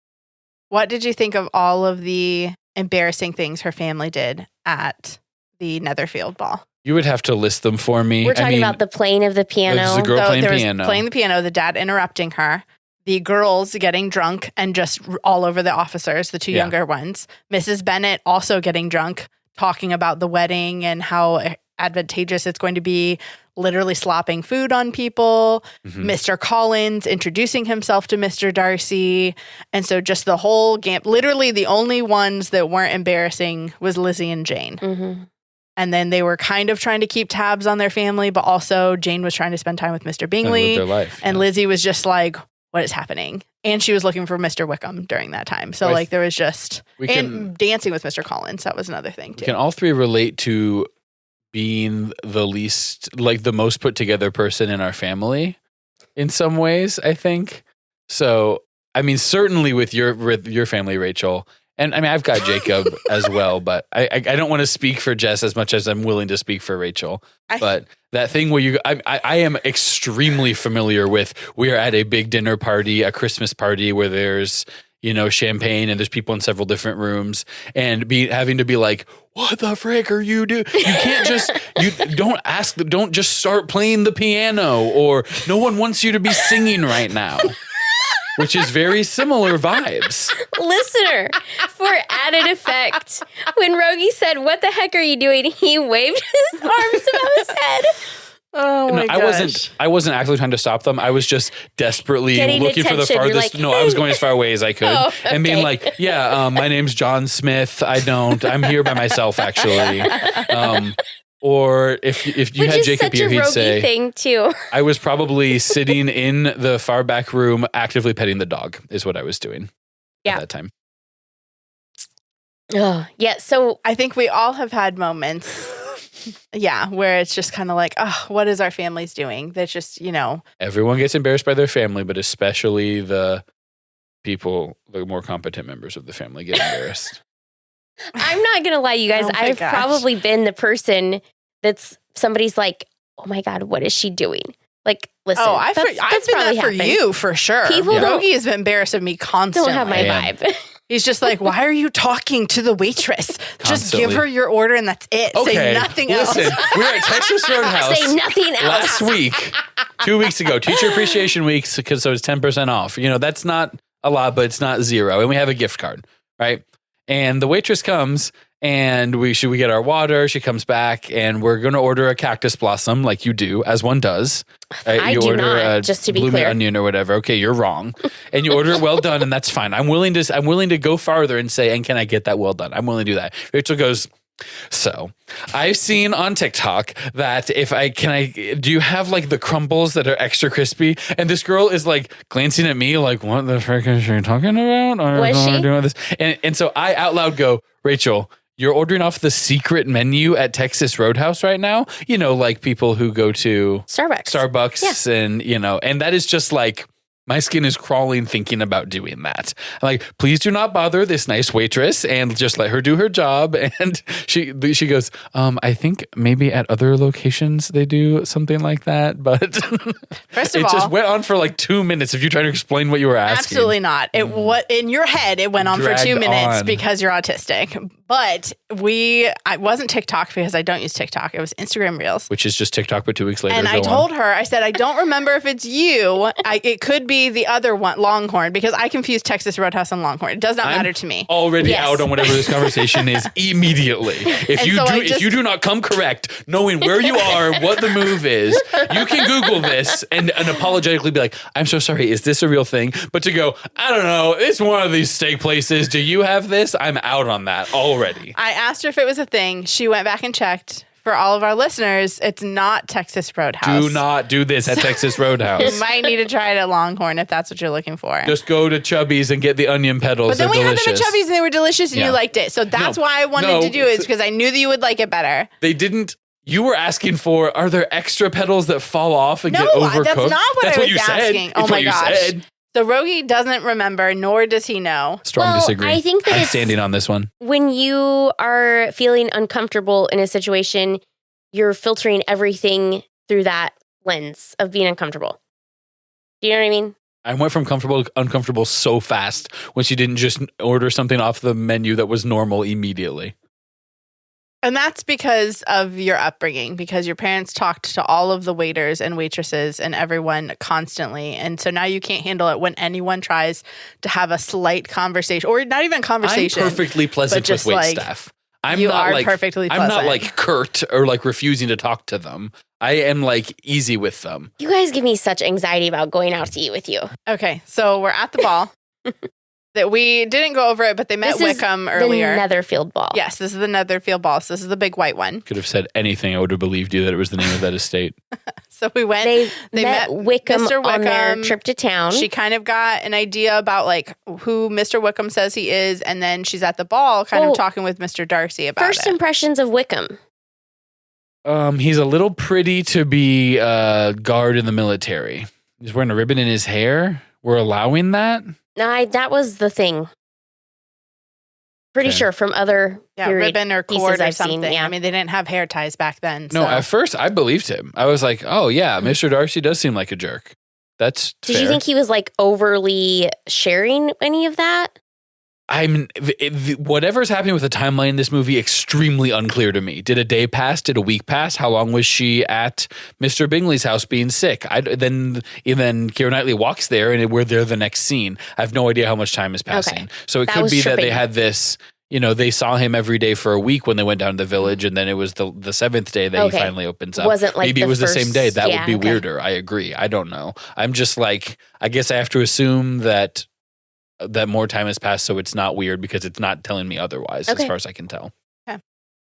What did you think of all of the embarrassing things her family did at the Netherfield ball? You would have to list them for me. We're talking about the playing of the piano. There's a girl playing piano. Playing the piano, the dad interrupting her, the girls getting drunk and just all over the officers, the two younger ones. Mrs. Bennet also getting drunk, talking about the wedding and how advantageous it's going to be, literally slopping food on people, Mr. Collins introducing himself to Mr. Darcy. And so just the whole game, literally the only ones that weren't embarrassing was Lizzie and Jane. And then they were kind of trying to keep tabs on their family, but also Jane was trying to spend time with Mr. Bingley. Live their life, and Lizzie was just like, what is happening? And she was looking for Mr. Wickham during that time. So like there was just, and dancing with Mr. Collins. That was another thing too. Can all three relate to being the least, like the most put together person in our family in some ways, I think. So, I mean, certainly with your family, Rachel, and I mean, I've got Jacob as well, but I don't want to speak for Jess as much as I'm willing to speak for Rachel. But that thing where I am extremely familiar with, we are at a big dinner party, a Christmas party where there's, champagne and there's people in several different rooms, and having to be like, what the frick are you doing? You can't just, don't just start playing the piano, or no one wants you to be singing right now. Which is very similar vibes. Listener, for added effect, when Rogge said, what the heck are you doing? He waved his arms above his head. Oh my gosh. I wasn't actually trying to stop them. I was just desperatly looking for the farthest. Like, I was going as far away as I could and being like, my name's John Smith. I'm here by myself, actually. Or if you had Jacob here, he'd say, thing too. I was probably sitting in the far back room actively petting the dog is what I was doing at that time. Oh, yeah. So I think we all have had moments, where it's just kind of like, what is our families doing? That's just, Everyone gets embarrassed by their family, but especially the more competent members of the family get embarrassed. I'm not going to lie, you guys. I've probably been the person that's somebody's like, oh my God, what is she doing? Like, listen. Oh, I've been that for you, for sure. Rogge has been embarrassed of me constantly. Don't have my vibe. He's just like, why are you talking to the waitress? Just give her your order and that's it. Okay. Say nothing else. Listen, we were at Texas Roadhouse. Say nothing else. Last week, 2 weeks ago, Teacher Appreciation Week, because so it's 10% off. That's not a lot, but it's not zero. And we have a gift card, right? And the waitress comes and we get our water. She comes back and we're going to order a cactus blossom like you do, as one does. I you do order not, just to be bloomy clear. onion or whatever. Okay, you're wrong. And you order it well done, and that's fine. I'm willing to go farther and say, and can I get that well done? I'm willing to do that. Rachel goes, so I've seen on TikTok that do you have like the crumbles that are extra crispy? And this girl is like glancing at me like, what the frick is she talking about? Was she? Doing this? And so I out loud go, Rachel, you're ordering off the secret menu at Texas Roadhouse right now. Like people who go to Starbucks and, and that is just like, my skin is crawling thinking about doing that. I'm like, please do not bother this nice waitress and just let her do her job. And she goes, I think maybe at other locations they do something like that. But first of it just went on for like 2 minutes if you try to explain what you were asking. Absolutely not. In your head, it went on for 2 minutes because you're autistic. But I wasn't TikTok because I don't use TikTok. It was Instagram Reels. Which is just TikTok, but 2 weeks later. And I told her, I said, I don't remember if it's you. It could be the other one, Longhorn, because I confuse Texas Roadhouse and Longhorn. It does not matter to me. Already out on whatever this conversation is immediately. If you do not come correct, knowing where you are, what the move is, you can Google this and apologetically be like, I'm so sorry, is this a real thing? But to go, I don't know, it's one of these steak places. Do you have this? I'm out on that already. I asked her if it was a thing. She went back and checked. For all of our listeners, it's not Texas Roadhouse. Do not do this at Texas Roadhouse. You might need to try it at Longhorn if that's what you're looking for. Just go to Chubby's and get the onion petals. But then we had them at Chubby's and they were delicious and you liked it. So that's why I wanted to do it, because I knew that you would like it better. They didn't. You were asking for, are there extra petals that fall off and get overcooked? No, that's not what I was asking. Oh my gosh. So Rogge doesn't remember, nor does he know. Strong disagree. I think that I'm standing on this one. When you are feeling uncomfortable in a situation, you're filtering everything through that lens of being uncomfortable. Do you know what I mean? I went from comfortable to uncomfortable so fast when she didn't just order something off the menu that was normal immediately. And that's because of your upbringing, because your parents talked to all of the waiters and waitresses and everyone constantly. And so now you can't handle it when anyone tries to have a slight conversation, or not even conversation. I'm perfectly pleasant with wait staff. I'm You not are like perfectly I'm not pleasant. like curt or like refusing to talk to them. I am like easy with them. You guys give me such anxiety about going out to eat with you. Okay, so we're at the ball. That we didn't go over it, but they met This is Wickham earlier. The Netherfield ball. Yes, this is the Netherfield ball. So this is the big white one. Could have said anything. I would have believed you that it was the name of that estate. So we went. They met Wickham Mr. on their Wickham. trip to town. She kind of got an idea about like who Mr. Wickham says he is, and then she's at the ball kind of talking with Mr. Darcy about First it. impressions of Wickham. He's a little pretty to be a guard in the military. He's wearing a ribbon in his hair. We're allowing that? That was the thing. Pretty Okay. sure from other ribbon or cord or I've something. seen, yeah. I mean, they didn't have hair ties back then. No, so. at first I believed him. I was like, oh yeah, Mr. Darcy does seem like a jerk. That's Did fair. you think he was like overly sharing any of that? Whatever's happening with the timeline in this movie, extremely unclear to me. Did a day pass? Did a week pass? How long was she at Mr. Bingley's house being sick? Then Keira Knightley walks there and we're there the next scene. I have no idea how much time is passing. Okay. So it That could was be that they tripping. had this, they saw him every day for a week when they went down to the village, and then it was the seventh day that Okay. he finally opens up. Wasn't like Maybe the it was the same first- day. That yeah, would be okay. weirder. I agree. I don't know. I'm just like, I guess I have to assume that more time has passed, so it's not weird because it's not telling me otherwise, Okay. as far as I can tell. Okay.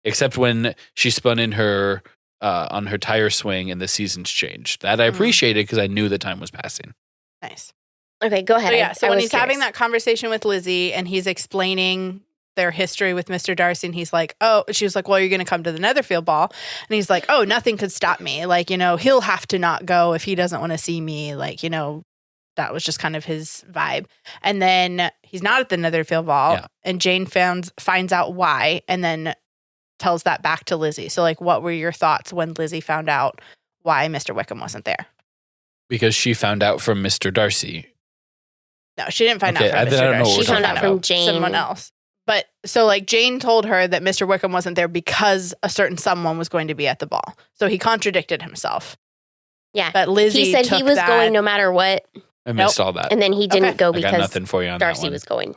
Except when she spun in her on her tire swing and the seasons changed. That I Mhm. appreciated because I knew the time was passing. Nice. Okay, go ahead. So yeah, so I when was he's having curious. that conversation with Lizzie and he's explaining their history with Mr. Darcy, and he's like, oh, she was like, well, you're going to come to the Netherfield ball. And he's like, oh, nothing could stop me. Like, he'll have to not go if he doesn't want to see me. Like, that was just kind of his vibe. And then he's not at the Netherfield ball, Yeah. and Jane finds out why, and then tells that back to Lizzie. So, like, what were your thoughts when Lizzie found out why Mr. Wickham wasn't there? Because she found out from Mr. Darcy. No, she didn't find Okay, out from then Mr. I don't know Darcy. what She we're found talking out from about. Jane. Someone else. But so like Jane told her that Mr. Wickham wasn't there because a certain someone was going to be at the ball. So he contradicted himself. Yeah. But Lizzie He said he took was that- going no matter what, I missed all that. and then he didn't Okay. go I got because nothing for you on that Darcy one. was going.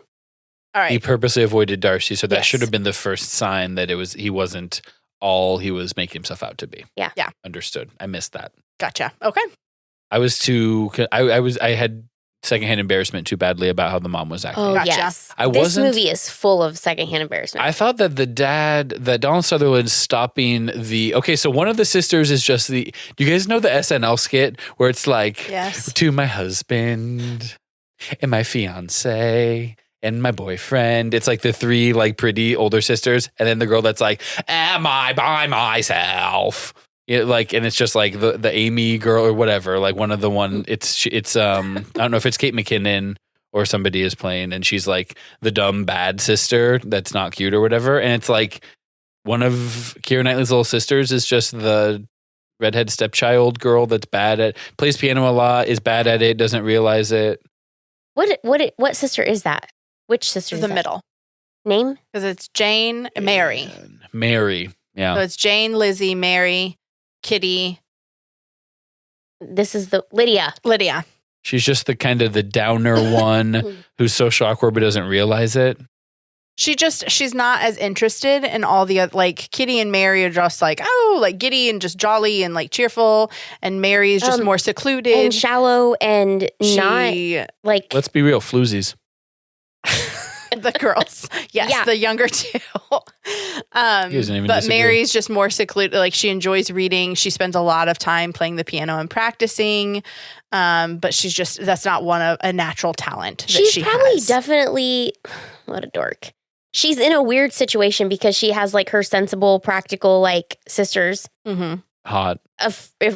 All He right. purposely avoided Darcy, so that Yes. should have been the first sign that he wasn't all he was making himself out to be. Yeah. Yeah. Understood. I missed that. Gotcha. Okay. I had secondhand embarrassment too badly about how the mom was acting. Oh, Gotcha. yes. I This wasn't- movie is full of secondhand embarrassment. I thought that that Donald Sutherland stopping so one of the sisters is just do you guys know the SNL skit where it's like, Yes. to my husband and my fiance and my boyfriend. It's like the three like pretty older sisters, and then the girl that's like, am I by myself? And it's just like the Amy girl or whatever, like one of the one. It's I don't know if it's Kate McKinnon or somebody is playing, and she's like the dumb bad sister that's not cute or whatever, and it's like one of Keira Knightley's little sisters is just the redhead stepchild girl that's plays piano a lot, is bad at it, doesn't realize it. What sister is that? Which sister This is is the that? middle. Name? Because it's Jane and Mary. Mary, yeah. So it's Jane, Lizzie, Mary, Kitty, This is the Lydia. Lydia. She's just the kind of the downer one who's social awkward but doesn't realize it. She's not as interested in all the other, like Kitty and Mary are just like, oh, like giddy and just jolly and like cheerful. And Mary is just more secluded. And shallow and not She, like Let's be real, floozies. the girls. Yes, Yeah. the younger two. doesn't even But disagree. Mary's just more secluded. Like she enjoys reading. She spends a lot of time playing the piano and practicing. But that's not a natural talent that she's she probably has. definitely what a dork. She's in a weird situation because she has like her sensible, practical like sisters Mm-hmm. Hot.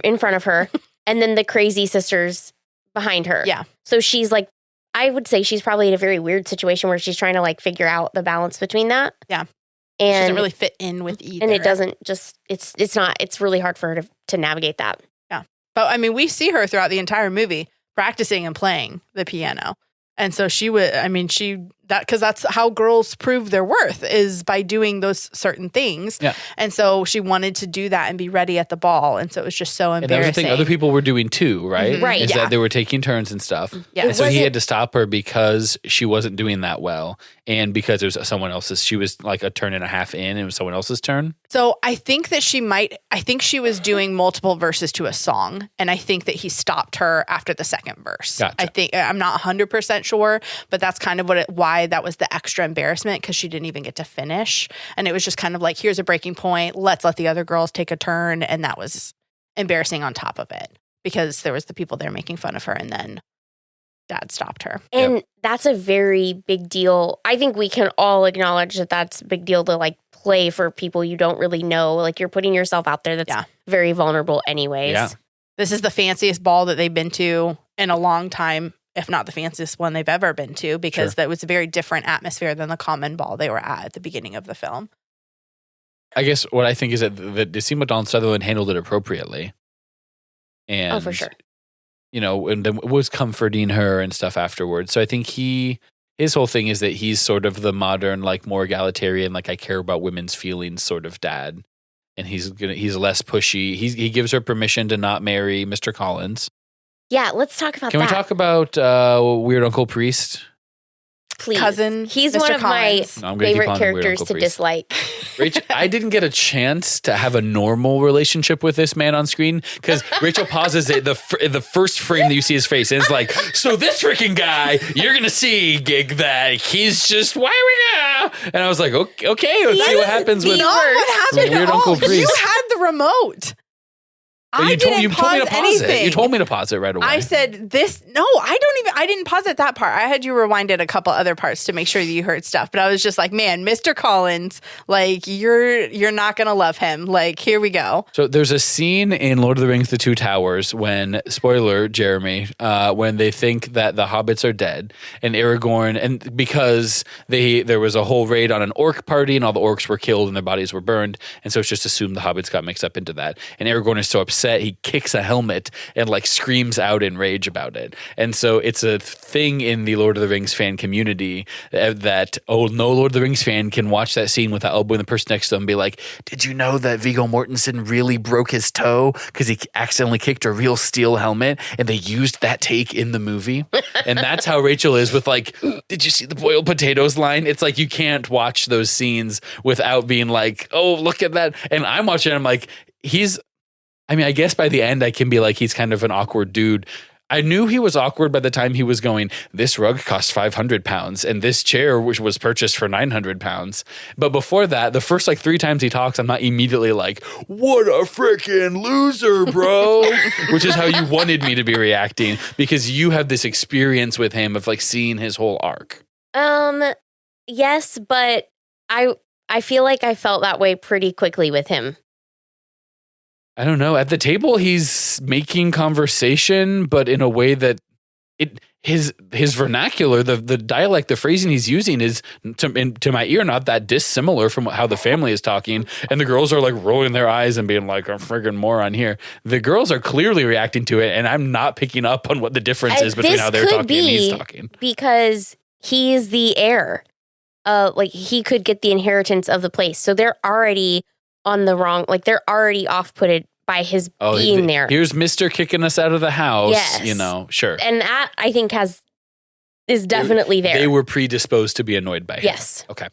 in front of her, and then the crazy sisters behind her. Yeah. So she's like, I would say she's probably in a very weird situation where she's trying to like figure out the balance between that. Yeah. She And doesn't really fit in with either. and it doesn't just it's really hard for her to navigate that. But I mean, we see her throughout the entire movie practicing and playing the piano. And so she because that's how girls prove their worth, is by doing those certain things. Yeah. And so she wanted to do that and be ready at the ball. And so it was just so And embarrassing. that was the thing other people were doing too, right? Mhm. Right. Is Yeah. that they were taking turns and stuff. Yeah. And so he wasn't- had to stop her because she wasn't doing that well. And because it was someone else's, she was like a turn and a half in, and it was someone else's turn. So I think that she was doing multiple verses to a song. And I think that he stopped her after the second verse. Gotcha. I'm not 100% sure, but that's kind of why that was the extra embarrassment, because she didn't even get to finish. And it was just kind of like, here's a breaking point. Let's let the other girls take a turn. And that was embarrassing on top of it, because there was the people there making fun of her, and then Dad stopped her. And that's a very big deal. I think we can all acknowledge that that's a big deal to like play for people you don't really know. Like you're putting yourself out there. That's very vulnerable anyways. Yeah. This is the fanciest ball that they've been to in a long time, if not the fanciest one they've ever been to, because that was a very different atmosphere than the common ball they were at the beginning of the film. I guess what I think is that it seemed like Donald Sutherland handled it appropriately. And, for sure. You know, and then was comforting her and stuff afterwards. So I think his whole thing is that he's sort of the modern, like more egalitarian, like I care about women's feelings sort of dad. And he's less pushy. He gives her permission to not marry Mr. Collins. Yeah, let's talk about Can that. we talk about Weird Uncle Priest? Please. Cousin He's Mr. one of Collins. No, I'm gonna keep favorite on Weird characters Uncle to Priest. dislike. Rachel, I didn't get a chance to have a normal relationship with this man on screen because Rachel pauses it the first frame that you see his face, and it's like, so this freaking guy, you're gonna see, gig that he's just why are we now? And I was like, okay, let's see what happens with No, what happened? Weird Uncle Priest. You had the remote. But I didn't you told me to pause anything. it. You told me to pause it right away. I said this. No, I didn't pause it that part. I had you rewind it a couple other parts to make sure that you heard stuff. But I was just like, man, Mr. Collins, like you're not gonna love him. Like, here we go. So there's a scene in Lord of the Rings: The Two Towers when, spoiler, Jeremy, when they think that the hobbits are dead, and Aragorn, and because there was a whole raid on an orc party, and all the orcs were killed and their bodies were burned, and so it's just assumed the hobbits got mixed up into that. And Aragorn is so upset, he kicks a helmet and like screams out in rage about it. And so it's a thing in the Lord of the Rings fan community that, no Lord of the Rings fan can watch that scene without elbowing the person next to them and be like, did you know that Viggo Mortensen really broke his toe because he accidentally kicked a real steel helmet and they used that take in the movie? And that's how Rachel is with like, did you see the boiled potatoes line? It's like you can't watch those scenes without being like, oh, look at that. And I'm watching it, I'm like, I guess by the end I can be like, he's kind of an awkward dude. I knew he was awkward by the time he was going, this rug cost 500 pounds and this chair, which was purchased for 900 pounds. But before that, the first like 3 times he talks, I'm not immediately like, what a freaking loser, bro, which is how you wanted me to be reacting because you have this experience with him of like seeing his whole arc. Yes, but I feel like I felt that way pretty quickly with him. I don't know. At the table, he's making conversation, but in a way that his vernacular, the dialect, the phrasing he's using is to my ear not that dissimilar from how the family is talking. And the girls are like rolling their eyes and being like, "I'm friggin' moron here." The girls are clearly reacting to it, and I'm not picking up on what the difference is between how they're talking and he's talking. Because he's the heir. Like he could get the inheritance of the place, so they're already on the wrong, like they're already off-putted by his being there. Here's Mr. kicking us out of the house, yes. Sure. And that, I think, is definitely there. They were predisposed to be annoyed by him. Yes. Okay.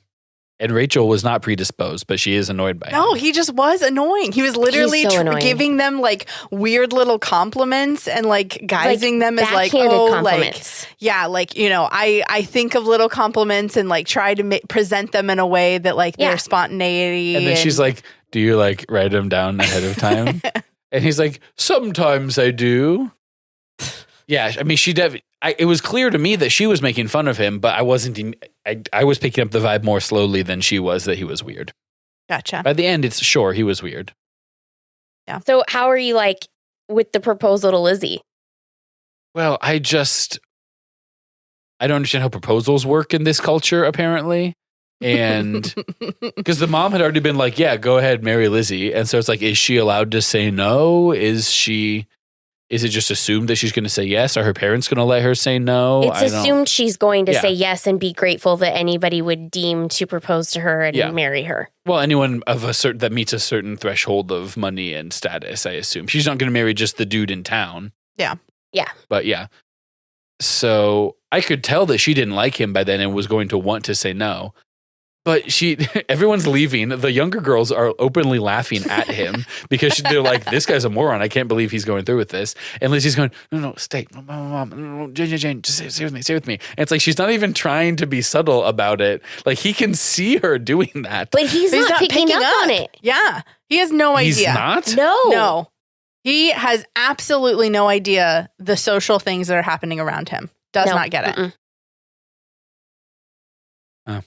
And Rachel was not predisposed, but she is annoyed by him. No, he just was annoying. He was literally giving them like weird little compliments and like guising them as like, compliments. I think of little compliments and like try to present them in a way that like their spontaneity. And then she's like, do you like write them down ahead of time? And he's like, sometimes I do. Yeah, I mean, it was clear to me that she was making fun of him, but I wasn't. I was picking up the vibe more slowly than she was that he was weird. Gotcha. By the end, he was weird. Yeah. So how are you like with the proposal to Lizzie? Well, I don't understand how proposals work in this culture, apparently. And because the mom had already been like, yeah, go ahead, marry Lizzie. And so it's like, is she allowed to say no? Is is it just assumed that she's going to say yes? Are her parents going to let her say no? It's assumed she's going to say yes and be grateful that anybody would deem to propose to her and marry her. Well, anyone of a certain that meets a certain threshold of money and status, I assume. She's not going to marry just the dude in town. Yeah. Yeah. But yeah. So I could tell that she didn't like him by then and was going to want to say no. But everyone's leaving. The younger girls are openly laughing at him because they're like, this guy's a moron. I can't believe he's going through with this. And Lizzie's going, no, stay. Mom, Jane, just stay with me. And it's like, she's not even trying to be subtle about it. Like, he can see her doing that. But he's not picking up on it. Yeah. He has no idea. He's not? No. He has absolutely no idea the social things that are happening around him. Does not get it. Oh.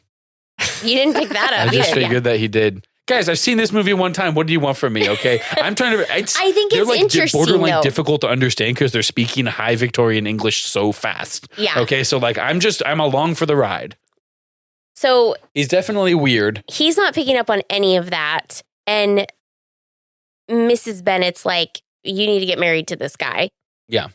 You didn't pick that up. I just figured that he did. Guys, I've seen this movie one time. What do you want from me? Okay, I'm trying to. I think it's interesting. Borderline difficult to understand because they're speaking high Victorian English so fast. Yeah. Okay, so like I'm along for the ride. So he's definitely weird. He's not picking up on any of that, and Mrs. Bennet's like, "You need to get married to this guy." Yeah.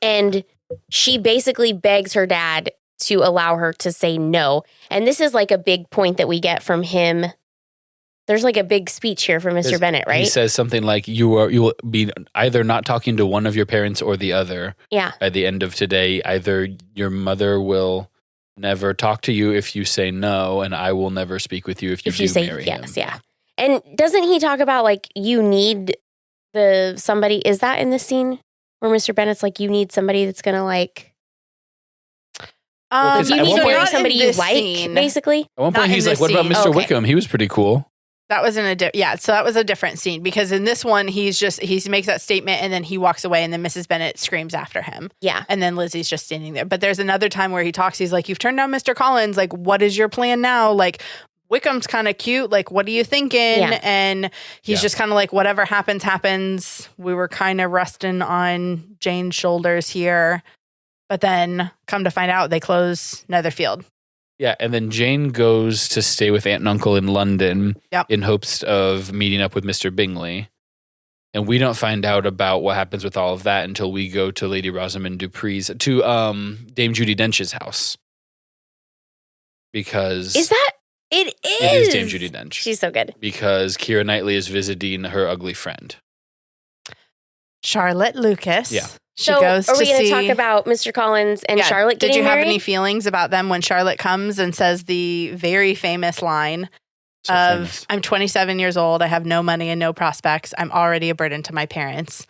And she basically begs her dad to allow her to say no. And this is like a big point that we get from him. There's like a big speech here from Mr. Bennet, right? He says something like, you will be either not talking to one of your parents or the other. Yeah. At the end of today, either your mother will never talk to you if you say no, and I will never speak with you if you say marry yes. him. Yeah. And doesn't he talk about like, you need somebody, is that in the scene where Mr. Bennet's like, you need somebody that's going to like, you need to marry somebody you like, basically? At one point, he's like, what about Mr. Wickham? He was pretty cool. That was so that was a different scene because in this one, he makes that statement and then he walks away and then Mrs. Bennet screams after him. Yeah. And then Lizzie's just standing there. But there's another time where he talks. He's like, you've turned down Mr. Collins. Like, what is your plan now? Like, Wickham's kind of cute. Like, what are you thinking? Yeah. And he's just kind of like, whatever happens, happens. We were kind of resting on Jane's shoulders here. But then come to find out they close Netherfield. Yeah, and then Jane goes to stay with Aunt and Uncle in London in hopes of meeting up with Mr. Bingley. And we don't find out about what happens with all of that until we go to Lady Rosamond Dupree's, to Dame Judi Dench's house. Because... Is that... It is! It is Dame Judi Dench. She's so good. Because Keira Knightley is visiting her ugly friend. Charlotte Lucas. Yeah. She goes are we going to to talk about Mr. Collins and Charlotte getting married? Did you have married? any feelings about them when Charlotte comes and says the very famous line I'm 27 years old, I have no money and no prospects, I'm already a burden to my parents.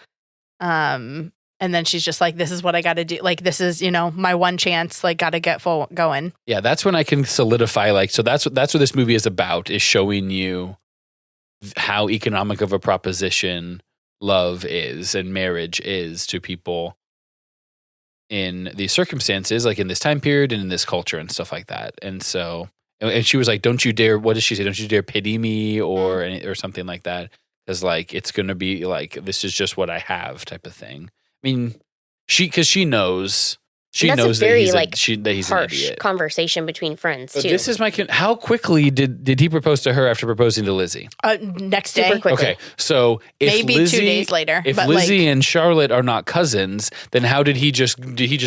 And then she's just like, this is what I got to do. Like, this is, my one chance, like, got to get full going. Yeah, that's when I can solidify, like, so that's what this movie is about, is showing you how economic of a proposition love is and marriage is to people in these circumstances, like in this time period and in this culture and stuff like that. And so, and she was like, don't you dare, what does she say? Don't you dare pity me or something like that. Because like, it's going to be like, this is just what I have type of thing. I mean, because she knows that he's harsh an idiot. Conversation between friends But too. this is how quickly did he propose to her after proposing to Lizzie? Next day. Super quickly. Okay, so if maybe Lizzie, 2 days later. If Lizzie and Charlotte are not cousins, then how did he just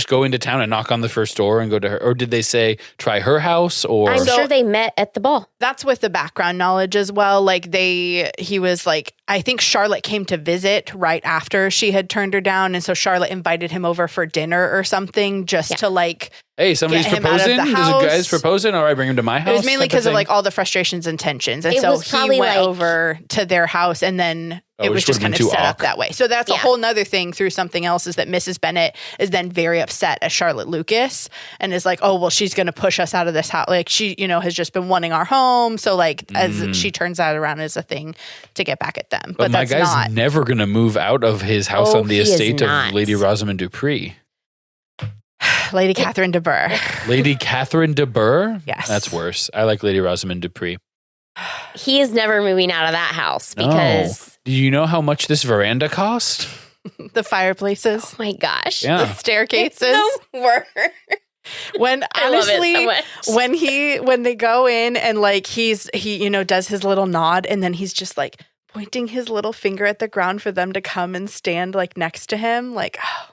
go into town and knock on the first door and go to her? Or did they say try her house? Or I'm sure they met at the ball. That's with the background knowledge as well. Like he was like, I think Charlotte came to visit right after she had turned her down, and so Charlotte invited him over for dinner or something just to like. Hey, somebody's proposing. There's a guy's proposing. All right, bring him to my house. It was mainly because of like all the frustrations and tensions, and so he went over to their house, and then it was just kind of set up that way. So that's a whole nother thing through something else is that Mrs. Bennet is then very upset at Charlotte Lucas and is like, oh well, she's going to push us out of this house. Like she, has just been wanting our home. So like as she turns that around as a thing to get back at them. But my guy's never going to move out of his house on the estate of Lady Rosamond Dupree. Lady Catherine de Bourgh. Lady Catherine de Bourgh? Yes. That's worse. I like Lady Rosamond Dupree. He is never moving out of that house because... No. Do you know how much this veranda cost? The fireplaces. Oh my gosh. Yeah. The staircases. It's the worst. When honestly, when they go in and like he does his little nod and then he's just like pointing his little finger at the ground for them to come and stand like next to him. Like, oh.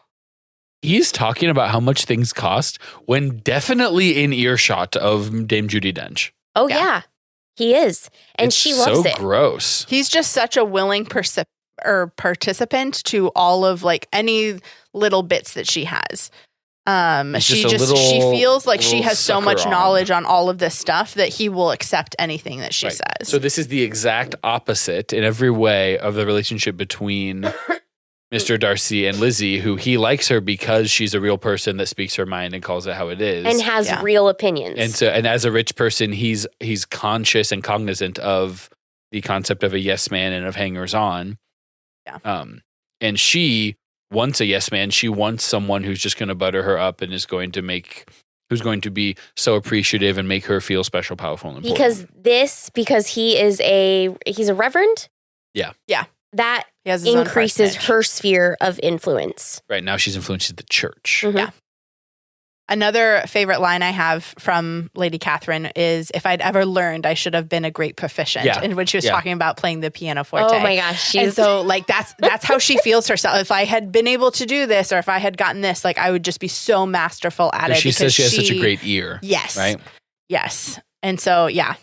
He's talking about how much things cost when definitely in earshot of Dame Judi Dench. Oh, yeah. He is. And It's she loves it. so gross. He's just such a willing participant to all of like any little bits that she has. She feels like she has so much knowledge on all of this stuff that he will accept anything that she says. So this is the exact opposite in every way of the relationship between Mr. Darcy and Lizzie, who he likes her because she's a real person that speaks her mind and calls it how it is. And has real opinions. And as a rich person, he's conscious and cognizant of the concept of a yes man and of hangers on. Yeah. And she wants a yes man. She wants someone who's just going to butter her up and who's going to be so appreciative and make her feel special, powerful, and important. Because he's a reverend. Yeah. Yeah. That he has his increases her sphere of influence. Right now she's influencing the church. Mm-hmm. Yeah. Another favorite line I have from Lady Catherine is, if I'd ever learned, I should have been a great proficient. Yeah. And when she was talking about playing the pianoforte. Oh my gosh. And so like that's how she feels herself. If I had been able to do this, or if I had gotten this, like I would just be so masterful at it. She says she has such a great ear. Yes. Right? Yes. And so, yeah.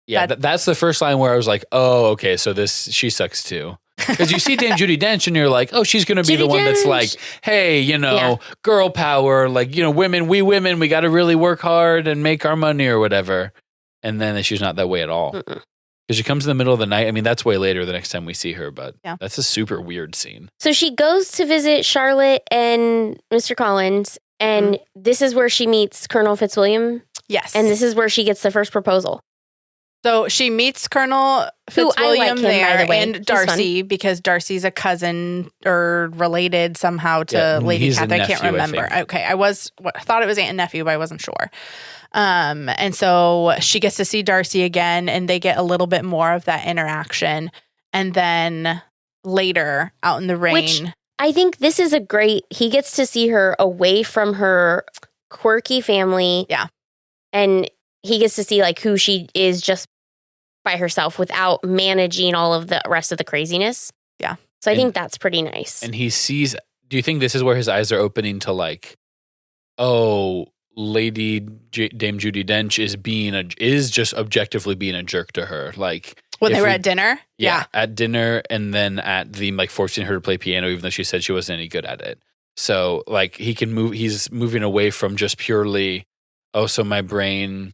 Yeah, that's the first line where I was like, oh, okay, so she sucks too. Because you see Dame Judi Dench and you're like, oh, she's going to be the one that's like, hey, girl power, like, women, we got to really work hard and make our money or whatever. And then she's not that way at all. Because she comes in the middle of the night. I mean, that's way later the next time we see her, but that's a super weird scene. So she goes to visit Charlotte and Mr. Collins, and this is where she meets Colonel Fitzwilliam. Yes. And this is where she gets the first proposal. So she meets Colonel Fitzwilliam there and Darcy, fun. Because Darcy's a cousin or related somehow to Lady Catherine. I can't remember. Okay, I thought it was aunt and nephew, but I wasn't sure. And so she gets to see Darcy again, and they get a little bit more of that interaction. And then later, out in the rain, which I think this is he gets to see her away from her quirky family. Yeah, and he gets to see like who she is just by herself without managing all of the rest of the craziness. Yeah. So I think that's pretty nice. And he sees, do you think this is where his eyes are opening to like, oh, Lady Dame Judi Dench is just objectively being a jerk to her. Like when they were at dinner? Yeah. At dinner, and then at the like forcing her to play piano, even though she said she wasn't any good at it. So like he's moving away from just purely, oh, so my brain,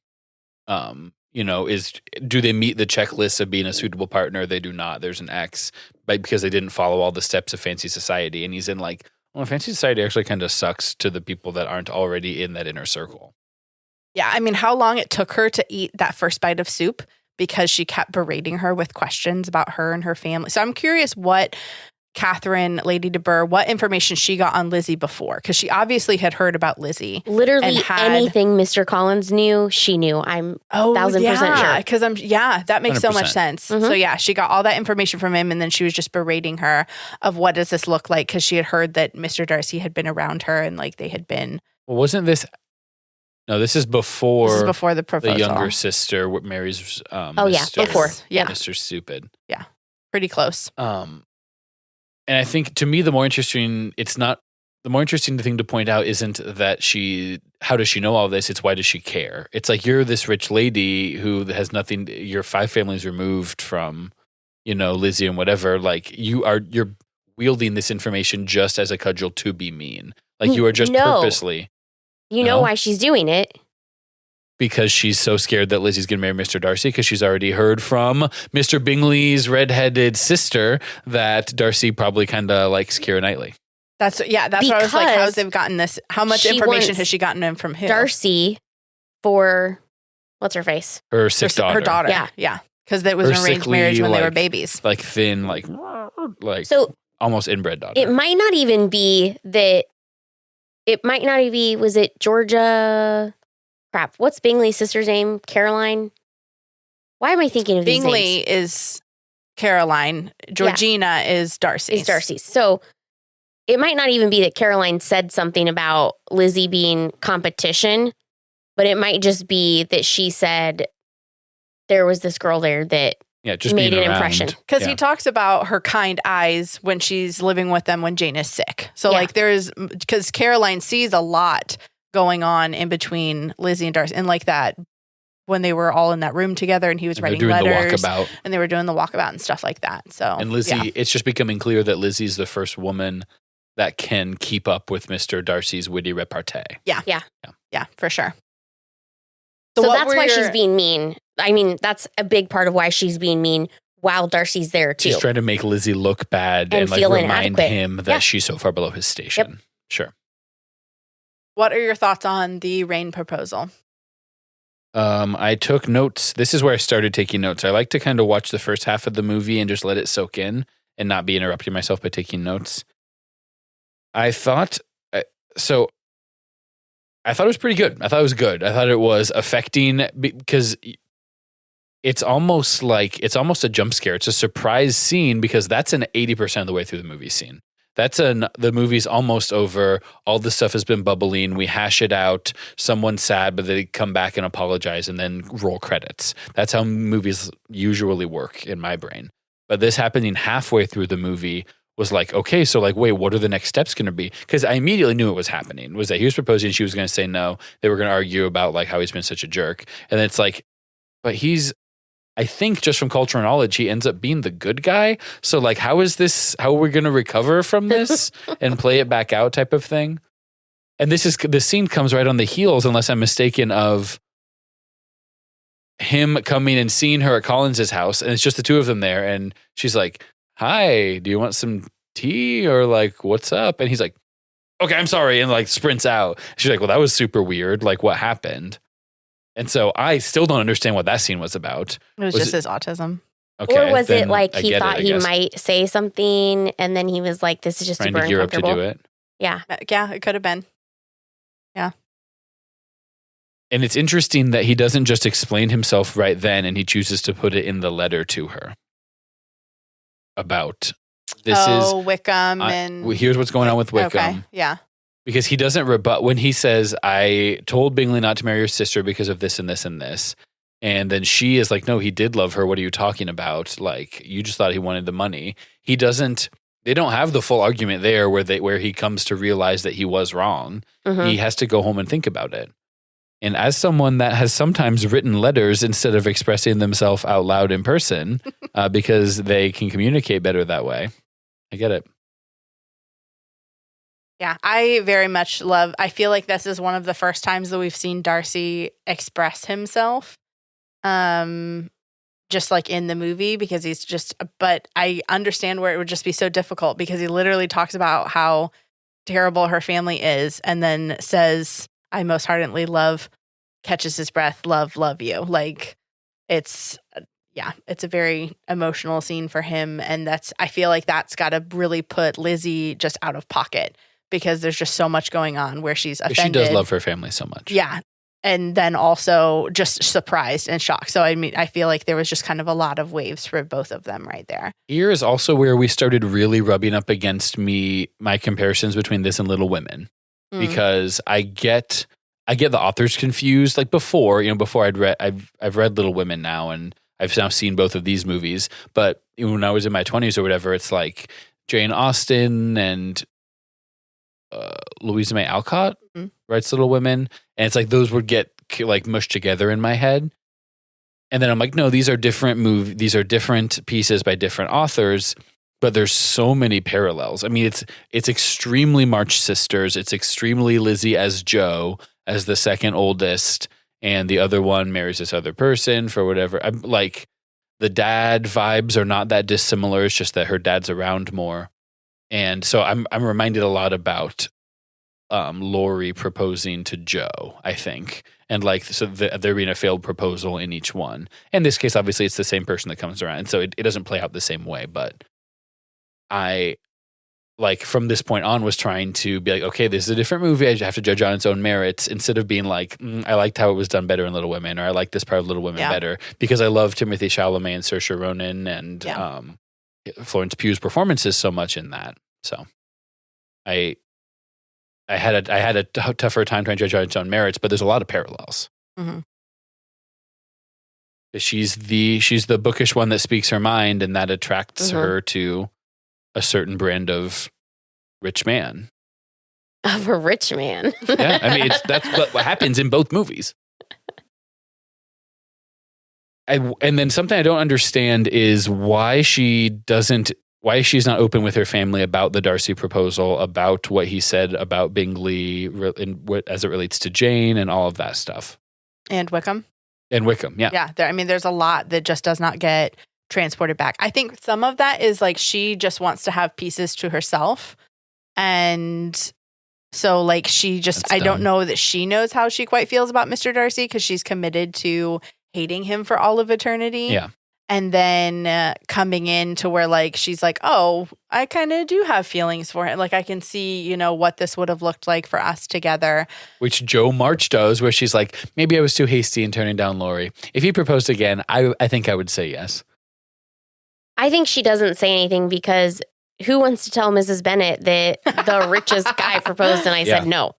do they meet the checklist of being a suitable partner? They do not. There's an X, but because they didn't follow all the steps of fancy society. And he's in like, well, fancy society actually kind of sucks to the people that aren't already in that inner circle. Yeah. I mean, how long it took her to eat that first bite of soup because she kept berating her with questions about her and her family. So I'm curious what Catherine, Lady de Burgh, what information she got on Lizzie before, because she obviously had heard about Lizzie. Literally anything Mr. Collins knew, she knew. I'm 1,000% sure. Because that makes 100%. So much sense. Mm-hmm. So yeah, she got all that information from him, and then she was just berating her of what does this look like, because she had heard that Mr. Darcy had been around her and like they had been. Well, wasn't this? No, this is before. This is before the proposal. The younger sister marries. Before. Yeah, Mr. Stupid. Yeah, pretty close. And I think to me, the more interesting thing to point out isn't that how does she know all this? It's why does she care? It's like, you're this rich lady who has nothing, you're 5 families removed from, Lizzie and whatever. Like you're wielding this information just as a cudgel to be mean. Like you are just purposely. You know why she's doing it. Because she's so scared that Lizzie's going to marry Mr. Darcy, because she's already heard from Mr. Bingley's redheaded sister that Darcy probably kind of likes Keira Knightley. That's what I was like, how's they've gotten this? How much information has she gotten from who? Darcy for, what's her face? Her sick daughter. Her daughter. Yeah. Because it was an arranged marriage when they were babies. Like thin, like so almost inbred daughter. It might not even be that, was it Georgia? Crap. What's Bingley's sister's name? Caroline? Why am I thinking of these names? Bingley is Caroline. Georgina is Darcy. Is Darcy. So it might not even be that Caroline said something about Lizzie being competition, but it might just be that she said there was this girl there that just made being an around. impression. Because he talks about her kind eyes when she's living with them when Jane is sick. So like because Caroline sees a lot going on in between Lizzie and Darcy, and like that when they were all in that room together and he was writing letters the walkabout. And they were doing the walkabout and stuff like that. So and Lizzie, it's just becoming clear that Lizzie's the first woman that can keep up with Mr. Darcy's witty repartee. Yeah, for sure. So that's why she's being mean. I mean, that's a big part of why she's being mean while Darcy's there too. She's trying to make Lizzie look bad and like remind him that she's so far below his station. Yep. Sure. What are your thoughts on the rain proposal? I took notes. This is where I started taking notes. I like to kind of watch the first half of the movie and just let it soak in and not be interrupting myself by taking notes. I thought it was pretty good. I thought it was good. I thought it was affecting because it's almost a jump scare. It's a surprise scene because that's an 80% of the way through the movie scene. The movie's almost over. All the stuff has been bubbling. We hash it out. Someone's sad, but they come back and apologize and then roll credits. That's how movies usually work in my brain. But this happening halfway through the movie was like, okay, so like, wait, what are the next steps going to be? Because I immediately knew it was happening. Was that he was proposing, she was going to say no. They were going to argue about like how he's been such a jerk. And then it's like, but I think just from cultural knowledge, he ends up being the good guy. So like, how are we going to recover from this and play it back out type of thing? And the scene comes right on the heels, unless I'm mistaken, of him coming and seeing her at Collins's house. And it's just the two of them there. And she's like, hi, do you want some tea? Or like, what's up? And he's like, okay, I'm sorry. And like sprints out. She's like, well, that was super weird. Like what happened? And so I still don't understand what that scene was about. It was just his autism. Okay, or was it like he thought he might say something and then he was like, this is just trying super to gear up to uncomfortable. do it? Yeah. Yeah, it could have been. Yeah. And it's interesting that he doesn't just explain himself right then and he chooses to put it in the letter to her about Wickham and here's what's going on with Wickham. Okay, yeah. Because he doesn't rebut when he says, I told Bingley not to marry your sister because of this and this and this. And then she is like, no, he did love her. What are you talking about? Like, you just thought he wanted the money. They don't have the full argument there where he comes to realize that he was wrong. Mm-hmm. He has to go home and think about it. And as someone that has sometimes written letters instead of expressing themselves out loud in person, because they can communicate better that way, I get it. Yeah, I very much I feel like this is one of the first times that we've seen Darcy express himself, just like in the movie, because but I understand where it would just be so difficult because he literally talks about how terrible her family is and then says, I most ardently love, catches his breath, love you. Like it's a very emotional scene for him. And I feel like that's got to really put Lizzie just out of pocket. Because there's just so much going on where she's offended. She does love her family so much. Yeah. And then also just surprised and shocked. So, I mean, I feel like there was just kind of a lot of waves for both of them right there. Here is also where we started really rubbing up against my comparisons between this and Little Women. Because I get the authors confused. Like before I've read Little Women now and I've now seen both of these movies. But when I was in my 20s or whatever, it's like Jane Austen and Louisa May Alcott writes Little Women, and it's like those would get like mushed together in my head. And then I'm like, no, these are different these are different pieces by different authors, but there's so many parallels. I mean, it's extremely March Sisters. It's extremely Lizzie as Jo, as the second oldest, and the other one marries this other person for whatever. I'm like, the dad vibes are not that dissimilar. It's just that her dad's around more. And so I'm reminded a lot about Laurie proposing to Jo, I think. And like, so there being a failed proposal in each one. In this case, obviously, it's the same person that comes around. And so it doesn't play out the same way. But I, like, from this point on was trying to be like, okay, this is a different movie. I have to judge on its own merits instead of being like, I liked how it was done better in Little Women, or I like this part of Little Women better. Because I love Timothée Chalamet and Saoirse Ronan and Florence Pugh's performances so much in that. So I had a tougher time trying to judge on its own merits, but there's a lot of parallels. Mm-hmm. She's the bookish one that speaks her mind, and that attracts her to a certain brand of rich man. Of a rich man. Yeah, I mean, that's what happens in both movies. And then something I don't understand is why she's not open with her family about the Darcy proposal, about what he said about Bingley as it relates to Jane and all of that stuff. And Wickham. Yeah. Yeah, there's a lot that just does not get transported back. I think some of that is like she just wants to have pieces to herself. And so like she just, I don't know that she knows how she quite feels about Mr. Darcy because she's committed to hating him for all of eternity. Yeah. And then coming in to where like she's like, oh, I kind of do have feelings for him. Like I can see, what this would have looked like for us together. Which Jo March does, where she's like, maybe I was too hasty in turning down Laurie. If he proposed again, I think I would say yes. I think she doesn't say anything because who wants to tell Mrs. Bennet that the richest guy proposed and I said no?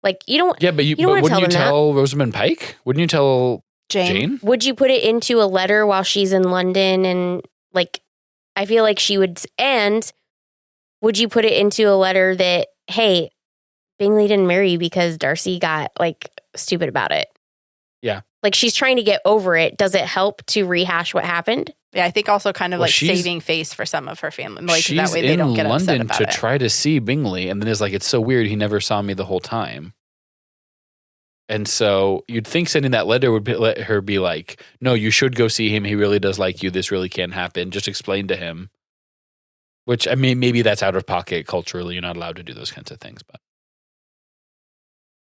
Like you don't. Yeah, but wouldn't you tell Rosamund Pike? Wouldn't you tell Jane? Would you put it into a letter while she's in London? And like, I feel like she would. And would you put it into a letter that, hey, Bingley didn't marry you because Darcy got like stupid about it? Yeah. Like she's trying to get over it. Does it help to rehash what happened? Yeah, I think also kind of like saving face for some of her family. Like she's that way they don't get upset about it. in London to try to see Bingley, and then is like, it's so weird. He never saw me the whole time. And so you'd think sending that letter would let her be like, no, you should go see him. He really does like you. This really can't happen. Just explain to him. Which, I mean, maybe that's out of pocket culturally. You're not allowed to do those kinds of things. But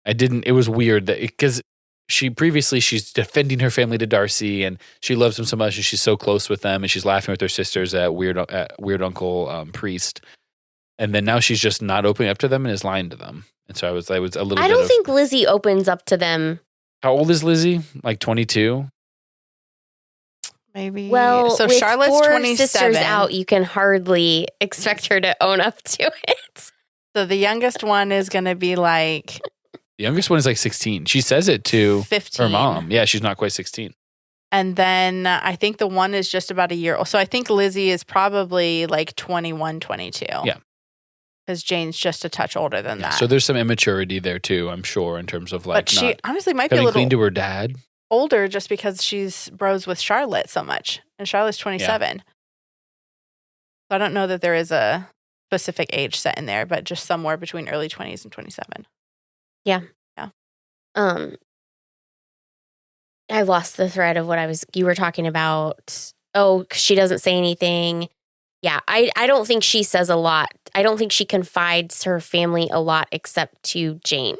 it was weird that because she's defending her family to Darcy and she loves him so much and she's so close with them and she's laughing with her sisters at Weird Uncle Priest. And then now she's just not opening up to them and is lying to them. And so I was a little I don't think Lizzie opens up to them. How old is Lizzie? Like 22? Maybe. Well, so with Charlotte's 4 27. sisters out, you can hardly expect her to own up to it. So the youngest one is going to be like... The youngest one is like 16. She says it to 15. her mom. Yeah, she's not quite 16. And then I think the one is just about a year old. So I think Lizzie is probably like 21, 22. Yeah. Because Jane's just a touch older than that. So there's some immaturity there too, I'm sure, in terms of like but she honestly might be a cutting little clean to her dad. older just because she's bros with Charlotte so much. And Charlotte's 27. Yeah. So I don't know that there is a specific age set in there, but just somewhere between early 20s and 27. Yeah. Yeah. I lost the thread of what you were talking about. Oh, she doesn't say anything. Yeah, I don't think she says a lot. I don't think she confides her family a lot except to Jane.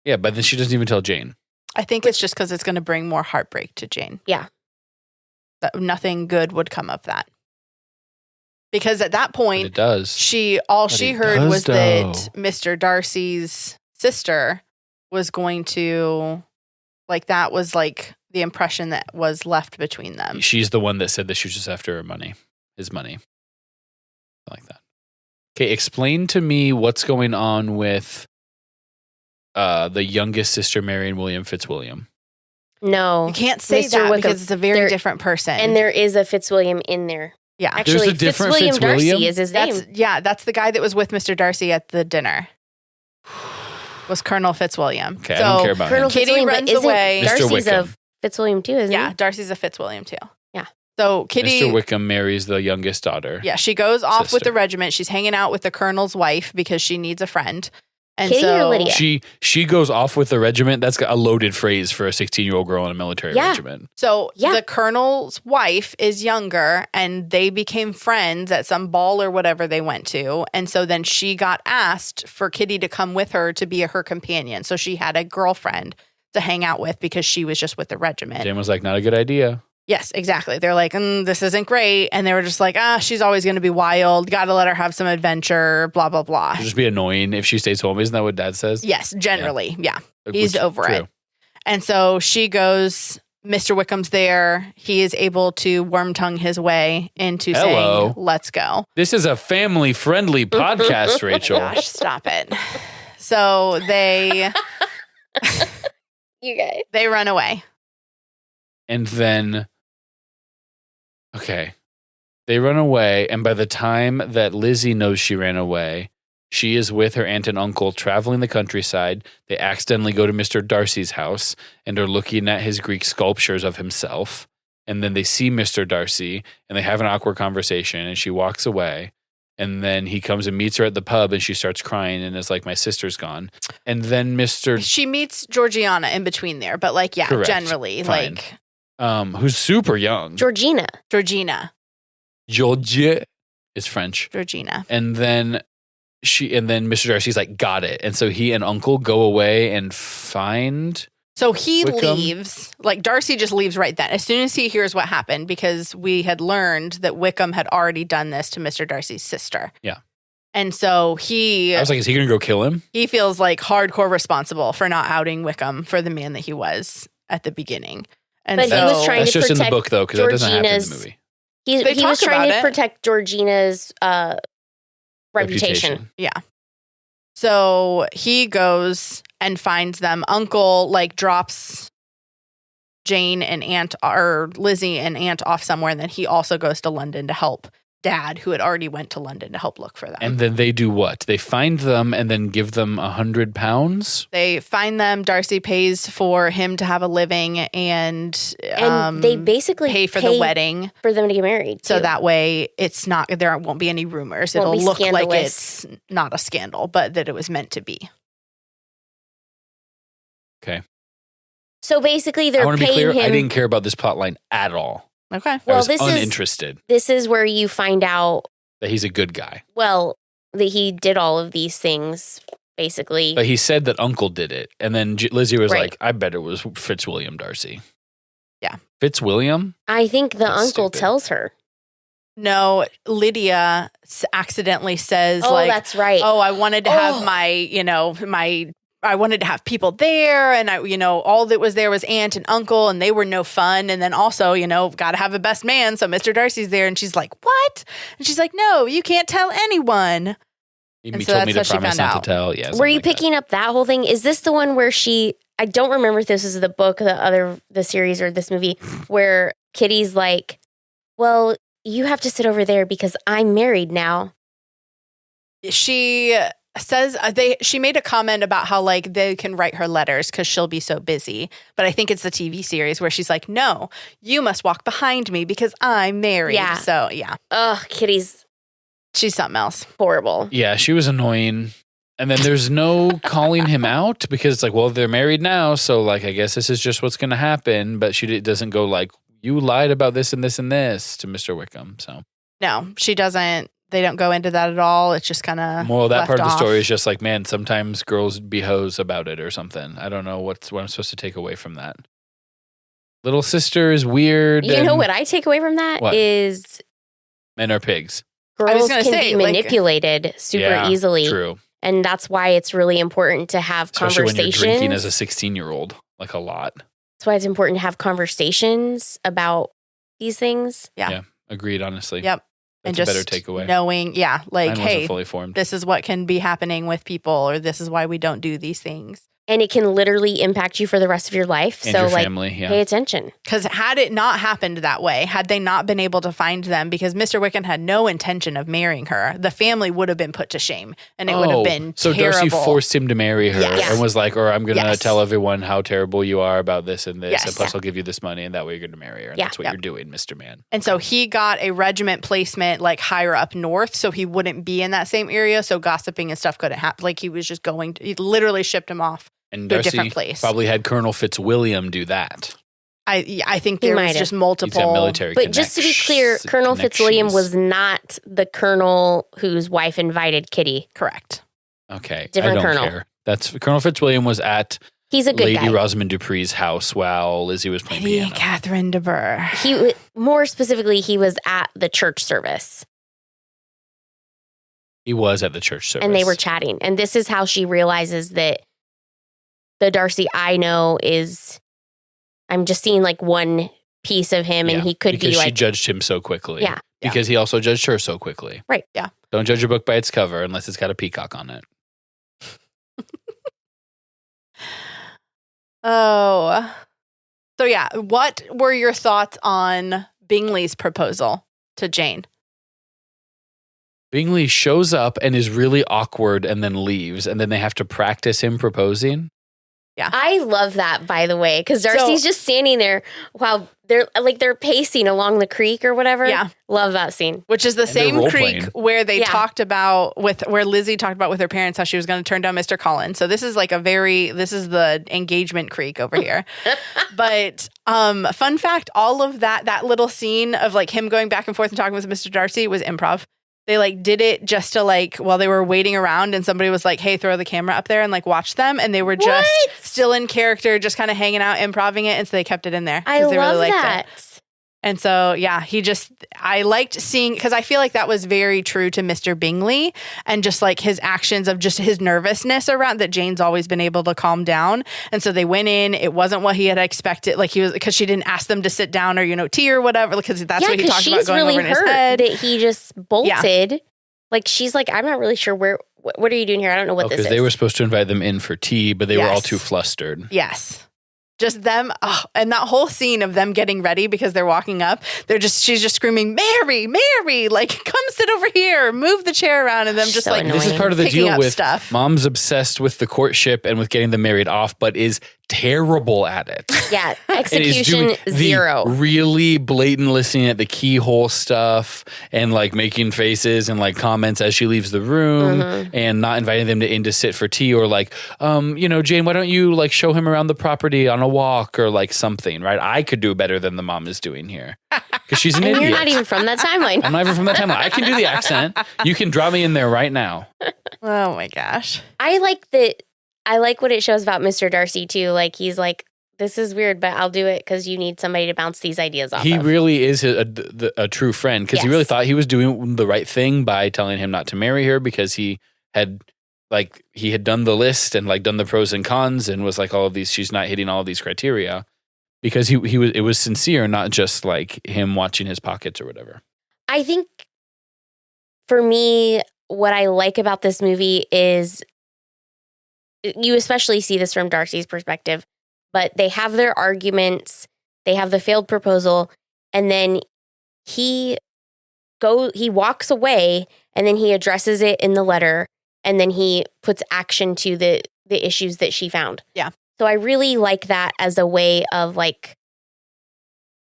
Yeah, but then she doesn't even tell Jane. I think it's just because it's going to bring more heartbreak to Jane. Yeah. That nothing good would come of that. Because at that point, it does. She heard was that Mr. Darcy's sister was going to, like, that was like the impression that was left between them. She's the one that said that she was just after her money. His money. I like that. Okay, explain to me what's going on with the youngest sister, Marion William Fitzwilliam. No. You can't say Mr. that Wickham. because it's a very different person. And there is a Fitzwilliam in there. Yeah. Actually, there's a different Fitzwilliam Darcy is his name. That's the guy that was with Mr. Darcy at the dinner. Was Colonel Fitzwilliam. Okay, I don't care about Colonel him. Kitty runs away. Darcy's a Fitzwilliam too, isn't he? Yeah, Darcy's a Fitzwilliam too. Yeah. So Kitty... Mr. Wickham marries the youngest daughter. Yeah, she goes off with the regiment. She's hanging out with the colonel's wife because she needs a friend. And Kitty or Lydia? She goes off with the regiment. That's a loaded phrase for a 16-year-old girl in a military regiment. So the colonel's wife is younger, and they became friends at some ball or whatever they went to. And so then she got asked for Kitty to come with her to be her companion. So she had a girlfriend to hang out with because she was just with the regiment. Jane was like, not a good idea. Yes, exactly. They're like, this isn't great. And they were just like, she's always going to be wild. Got to let her have some adventure, blah, blah, blah. It'll just be annoying if she stays home. Isn't that what Dad says? Yes, generally. Yeah. He's over it. And so she goes, Mr. Wickham's there. He is able to worm tongue his way into saying, let's go. This is a family-friendly podcast, Rachel. Gosh, stop it. So they... You guys. They run away. And then, okay, they run away. And by the time that Lizzie knows she ran away, she is with her aunt and uncle traveling the countryside. They accidentally go to Mr. Darcy's house and are looking at his Greek sculptures of himself. And then they see Mr. Darcy and they have an awkward conversation and she walks away. And then he comes and meets her at the pub and she starts crying and is like, my sister's gone. And then She meets Georgiana in between there, but like, yeah, Correct. generally, Fine. like. Who's super young. Georgina. Georgie is French. Georgina. And then Mr. Darcy's like, got it. And so he and uncle go away and find. So he Wickham. leaves, like Darcy just leaves right then. As soon as he hears what happened, because we had learned that Wickham had already done this to Mr. Darcy's sister. Yeah. And so I was like, is he going to go kill him? he feels like hardcore responsible for not outing Wickham for the man that he was at the beginning. And But he was trying That's to just in the protect book, though, because that doesn't happen in the Georgina's- movie. He They was talk trying about to it. protect Georgina's reputation. So he goes and finds them. Uncle like drops Jane and Lizzie and Aunt off somewhere, and then he also goes to London to help Dad, who had already went to London to help look for them. And then they do what? They find them and then give them £100? They find them. Darcy pays for him to have a living, and They basically pay for the wedding, for them to get married. so too. that way there won't be any rumors. Won't It'll be look like scandalous. it's not a scandal, but that it was meant to be. Okay. So basically, I they're want to be paying clear. him. I didn't care about this plot line at all. Okay. I Well, was this is- uninterested This is where you find out, that he's a good guy. well, that he did all of these things, basically. But he said that uncle did it. And then Lizzie was Right. like, I bet it was Fitzwilliam Darcy. Yeah. Fitzwilliam? I think the That's uncle stupid. tells her. No, Lydia accidentally says Oh, like, that's right. "Oh, I wanted to have Oh. I wanted to have people there, and all that was there was aunt and uncle, and they were no fun. And then also, got to have a best man, so Mr. Darcy's there." And she's like, "What?" And she's like, "No, you can't tell anyone." He And so told me that's to how she promise found not out. to tell. Yeah. Were something you like that. picking up that whole thing? Is this the one where I don't remember if this is the book, the series, or this movie, where Kitty's like, well, you have to sit over there because I'm married now. She says she made a comment about how like they can write her letters because she'll be so busy. But I think it's the TV series where she's like, "No, you must walk behind me because I'm married." Yeah. So yeah, Ugh, Kitty's she's something else. horrible. Yeah, she was annoying. And then there's no calling him out because it's like, well, they're married now. So, like, I guess this is just what's going to happen. But she doesn't go like, you lied about this and this and this to Mr. Wickham. So, No, she doesn't. They don't go into that at all. It's just kind of moral of that part of the story is just like, man, sometimes girls be hoes about it or something. I don't know what I'm supposed to take away from that. Little sister is weird. You know and what I take away from that What? is Men are pigs. I was girls gonna can say, be like- manipulated super Yeah, easily. True. And that's why it's really important to have Especially when you're conversations. drinking as a 16-year-old, like a lot. That's why it's important to have conversations about these things. Yeah. Agreed, honestly. Yep. That's and a just better takeaway. knowing, yeah, like, Mine wasn't hey, fully formed. this is what can be happening with people, or this is why we don't do these things. And it can literally impact you for the rest of your life. And so, your like, family, yeah. pay attention. Because had it not happened that way, had they not been able to find them, because Mr. Wickham had no intention of marrying her, the family would have been put to shame, and it would have been so terrible. Darcy forced him to marry her Yes. and was like, or I'm going to Yes. tell everyone how terrible you are about this and this. Yes. And plus I'll give you this money and that way you're going to marry her. And Yeah. that's what Yep. you're doing, Mr. Man. And so he got a regiment placement like higher up north, so he wouldn't be in that same area. So gossiping and stuff couldn't happen. Like he was just he literally shipped him off And to a Darcy different place. probably had Colonel Fitzwilliam do that. I think He there might was have. just He's multiple. got military But just to be clear, Colonel Fitzwilliam was not the colonel whose wife invited Kitty. Correct. Okay. different I don't colonel. care. Colonel Fitzwilliam was at He's a good Lady guy. Rosamond Dupree's house while Lizzie was playing Lady piano. Catherine de Bourgh. More specifically, he was at the church service He was at the church service. and they were chatting. And this is how she realizes that the Darcy I know I'm just seeing like one piece of him, and Yeah, he could because be she like, judged him so quickly. Yeah. Because he also judged her so quickly. Right. Yeah. Don't judge a book by its cover unless it's got a peacock on it. Oh, So yeah, what were your thoughts on Bingley's proposal to Jane? Bingley shows up and is really awkward and then leaves, and then they have to practice him proposing. Yeah. I love that, by the way, because Darcy's just standing there while they're pacing along the creek or whatever. Yeah. Love that scene. Which is the And they're same role-playing. creek where they talked about where Lizzie talked about with her parents how she was going to turn down Mr. Collins. So this is this is the engagement creek over here. But fun fact, all of that little scene of like him going back and forth and talking with Mr. Darcy was improv. They like did it just to like while they were waiting around and somebody was like, hey, throw the camera up there and like watch them. And they were just still in character, just kind of hanging out, improving it. And so they kept it in there. I They love really liked that. it. And so, yeah, I liked seeing, because I feel like that was very true to Mr. Bingley and just like his actions of just his nervousness around that Jane's always been able to calm down. And so they went in, it wasn't what he had expected. Like because she didn't ask them to sit down or, tea or whatever, because that's what he talked about going really over in his hurt head. that he just bolted. Yeah. Like she's like, I'm not really sure what are you doing here? I don't know what this is. Because they were supposed to invite them in for tea, but they were all too flustered. Yes. Just them, and that whole scene of them getting ready because they're walking up, she's just screaming, Mary, Mary, like, come sit over here, move the chair around, and them just So like, annoying. This is part of the deal with stuff. Mom's obsessed with the courtship and with getting them married off, but is terrible at it. Yeah, And is execution doing zero. the really blatant listening at the keyhole stuff and like making faces and like comments as she leaves the room and not inviting them in to sit for tea or like, Jane, why don't you like show him around the property on a walk or like something, right? I could do better than the mom is doing here because she's an And idiot. you're not even from that timeline. I'm not even from that timeline. I can do the accent. You can drop me in there right now. Oh my gosh. I like that. I like what it shows about Mr. Darcy too. Like he's like, this is weird, but I'll do it because you need somebody to bounce these ideas off. He of. really is a true friend because he really thought he was doing the right thing by telling him not to marry her because he had done the list and like done the pros and cons and was like all of these, she's not hitting all of these criteria because it was sincere, not just like him watching his pockets or whatever. I think for me, what I like about this movie is you especially see this from Darcy's perspective, but they have their arguments, they have the failed proposal, and then he walks away and then he addresses it in the letter and then he puts action to the issues that she found. Yeah. So I really like that as a way of like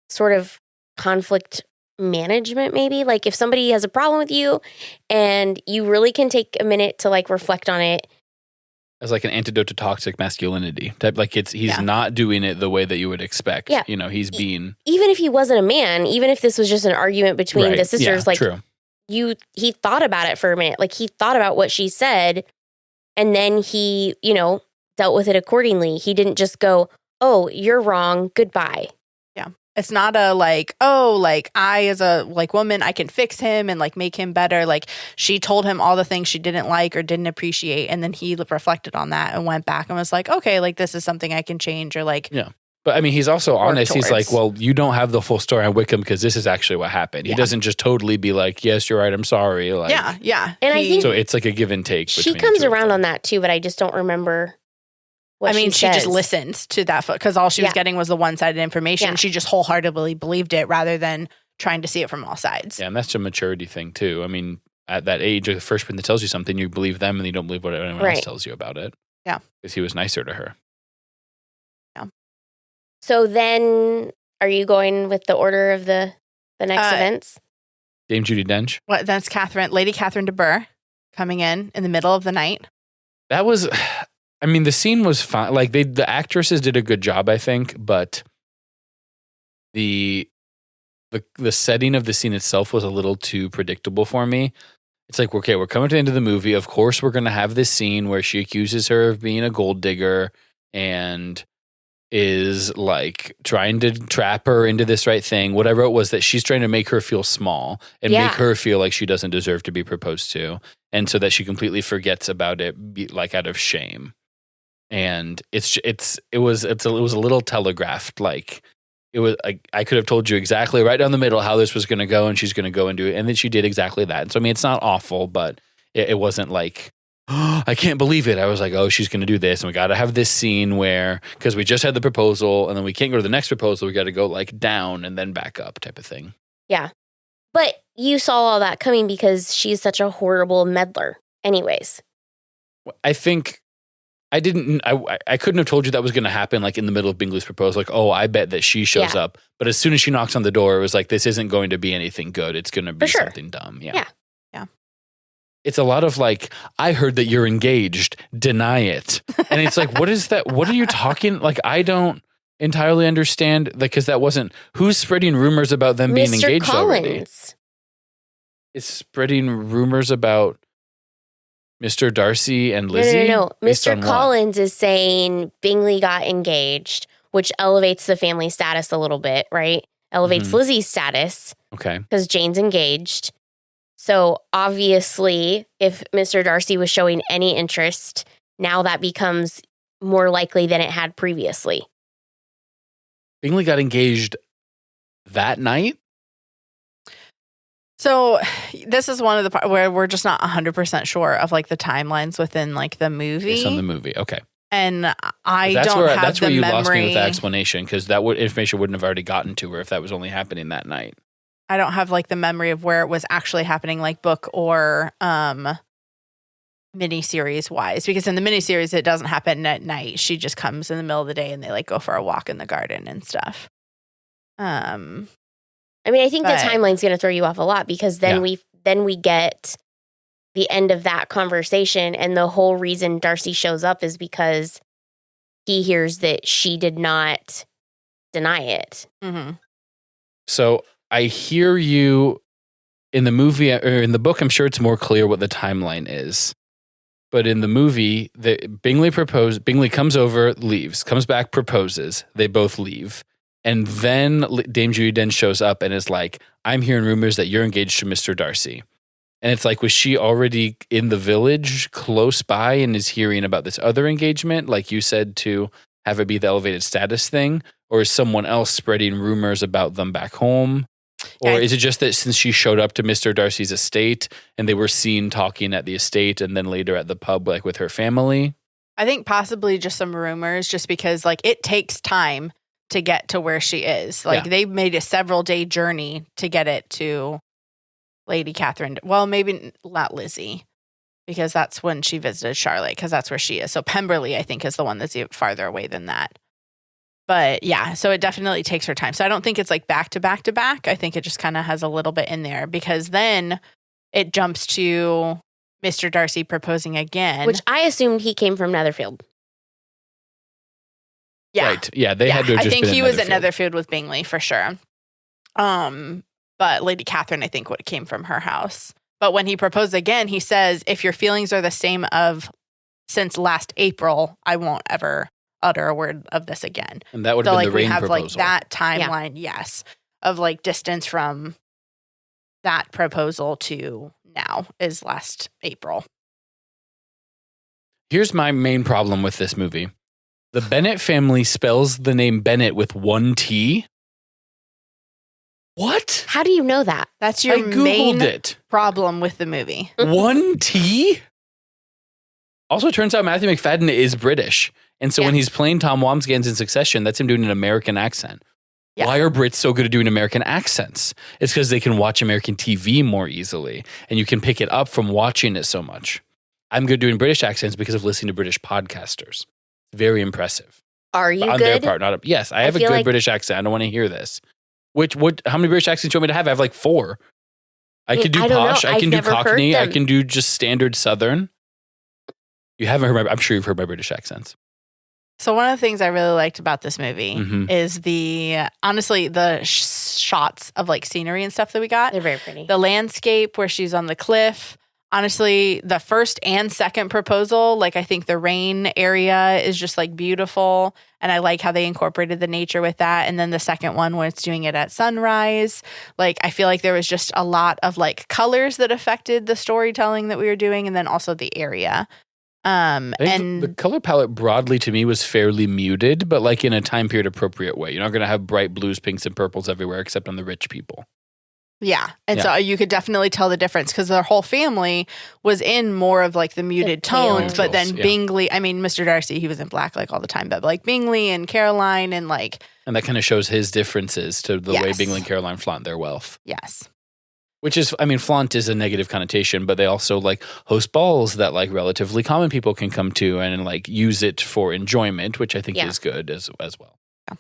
sort of conflict management, maybe. Like if somebody has a problem with you and you really can take a minute to like reflect on it. As like an antidote to toxic masculinity type, like he's not doing it the way that you would expect. Yeah. He's being, even if he wasn't a man, even if this was just an argument between the sisters, like true. He thought about it for a minute. Like he thought about what she said and then he, dealt with it accordingly. He didn't just go, oh, you're wrong. Goodbye. Yeah. It's not a like, oh, like I as a like woman, I can fix him and like make him better. Like she told him all the things she didn't like or didn't appreciate. And then he reflected on that and went back and was like, okay, like this is something I can change or like. Yeah. But I mean, he's also honest. towards. He's like, well, you don't have the full story on Wickham because this is actually what happened. He doesn't just totally be like, yes, you're right. I'm sorry. Like, yeah. And I think so it's like a give and take. She comes around on that too, but I just don't remember what she she just says. listened to that because all she was getting was the one-sided information. Yeah. She just wholeheartedly believed it rather than trying to see it from all sides. Yeah, and that's a maturity thing too. I mean, at that age, the first person that tells you something, you believe them and you don't believe what anyone else tells you about it. Yeah. Because he was nicer to her. Yeah. So then are you going with the order of the next events? Dame Judi Dench. Well, that's Lady Catherine de Bourgh coming in the middle of the night. That was, I mean, the scene was fine. Like the actresses did a good job, I think, but the setting of the scene itself was a little too predictable for me. It's like, okay, we're coming to the end of the movie. Of course, we're going to have this scene where she accuses her of being a gold digger and is like trying to trap her into this right thing, whatever it was that she's trying to make her feel small and make her feel like she doesn't deserve to be proposed to. And so that she completely forgets about it, like out of shame. And it was a little telegraphed. Like it was, I could have told you exactly right down the middle how this was going to go, and she's going to go and do it. And then she did exactly that. And so, I mean, it's not awful, but it wasn't like I can't believe it. I was like, oh, she's going to do this. And we got to have this scene where, because we just had the proposal and then we can't go to the next proposal. We got to go like down and then back up type of thing. Yeah. But you saw all that coming because she's such a horrible meddler anyways. I think I couldn't have told you that was going to happen like in the middle of Bingley's proposal. Like, oh, I bet that she shows up. But as soon as she knocks on the door, it was like, this isn't going to be anything good. It's going to be something dumb. Yeah. It's a lot of like, I heard that you're engaged. Deny it. And it's like, what is that? What are you talking? Like, I don't entirely understand. Like, because that wasn't, who's spreading rumors about them being engaged Collins. already? Is spreading rumors about Mr. Darcy and Lizzie? No. Mr. Collins is saying Bingley got engaged, which elevates the family status a little bit, right? Elevates Lizzie's status. Okay. Because Jane's engaged. So obviously, if Mr. Darcy was showing any interest, now that becomes more likely than it had previously. Bingley got engaged that night? So this is one of the parts where we're just not 100% sure of like the timelines within like the movie. Based on the movie, okay. And I that's don't where, have that's the where you memory. lost me with the explanation, because that information wouldn't have already gotten to her if that was only happening that night. I don't have like the memory of where it was actually happening, like book or miniseries wise, because in the miniseries it doesn't happen at night. She just comes in the middle of the day and they like go for a walk in the garden and stuff. I mean, I think the timeline's going to throw you off a lot, because then we get the end of that conversation, and the whole reason Darcy shows up is because he hears that she did not deny it. Mm-hmm. So I hear you in the movie, or in the book, I'm sure it's more clear what the timeline is. But in the movie, Bingley comes over, leaves, comes back, proposes. They both leave. And then Dame Judi Dench shows up and is like, I'm hearing rumors that you're engaged to Mr. Darcy. And it's like, was she already in the village close by and is hearing about this other engagement, like you said, to have it be the elevated status thing? Or is someone else spreading rumors about them back home? Or is it just that since she showed up to Mr. Darcy's estate and they were seen talking at the estate and then later at the pub, like with her family? I think possibly just some rumors, just because like it takes time to get to where she is. Like they made a several-day journey to get it to Lady Catherine. Well, maybe not Lizzie, because that's when she visited Charlotte, because that's where she is. So Pemberley, I think, is the one that's even farther away than that. But yeah, so it definitely takes her time. So I don't think it's like back to back to back. I think it just kind of has a little bit in there, because then it jumps to Mr. Darcy proposing again. Which I assumed he came from Netherfield. Yeah. Right. Yeah, they had to have just I think been he in was at Netherfield. Netherfield with Bingley for sure. But Lady Catherine, I think, came from her house. But when he proposed again, he says, if your feelings are the same of since last April, I won't ever utter a word of this again. And that would have been the rain proposal. Like that timeline, yes, of like distance from that proposal to now is last April. Here's my main problem with this movie. The Bennet family spells the name Bennet with one T. What? How do you know that? That's your main problem with the movie. One T? Also, it turns out Matthew McFadden is British. And so when he's playing Tom Wambsgans in Succession, that's him doing an American accent. Yeah. Why are Brits so good at doing American accents? It's because they can watch American TV more easily. And you can pick it up from watching it so much. I'm good doing British accents because of listening to British podcasters. Very impressive. Are you on good? their part, yes, I have a good British accent. I don't want to hear this. How many British accents do you want me to have? I have like 4. I can do posh. I can do Cockney. I can do just standard Southern. You haven't heard I'm sure you've heard my British accents. So one of the things I really liked about this movie is honestly, the shots of like scenery and stuff that we got. They're very pretty. The landscape where she's on the cliff. Honestly, the first and second proposal, like I think the rain area is just like beautiful. And I like how they incorporated the nature with that. And then the second one, when it's doing it at sunrise, like I feel like there was just a lot of like colors that affected the storytelling that we were doing. And then also the area. And the color palette broadly to me was fairly muted, but like in a time period appropriate way. You're not going to have bright blues, pinks, and purples everywhere except on the rich people. Yeah. And so you could definitely tell the difference because their whole family was in more of like the muted tones. But then Bingley, I mean, Mr. Darcy, he was in black like all the time. But like Bingley and Caroline and like. And that kind of shows his differences to the way Bingley and Caroline flaunt their wealth. Yes. Which is, I mean, flaunt is a negative connotation, but they also like host balls that like relatively common people can come to and like use it for enjoyment, which I think is good as well. Yeah.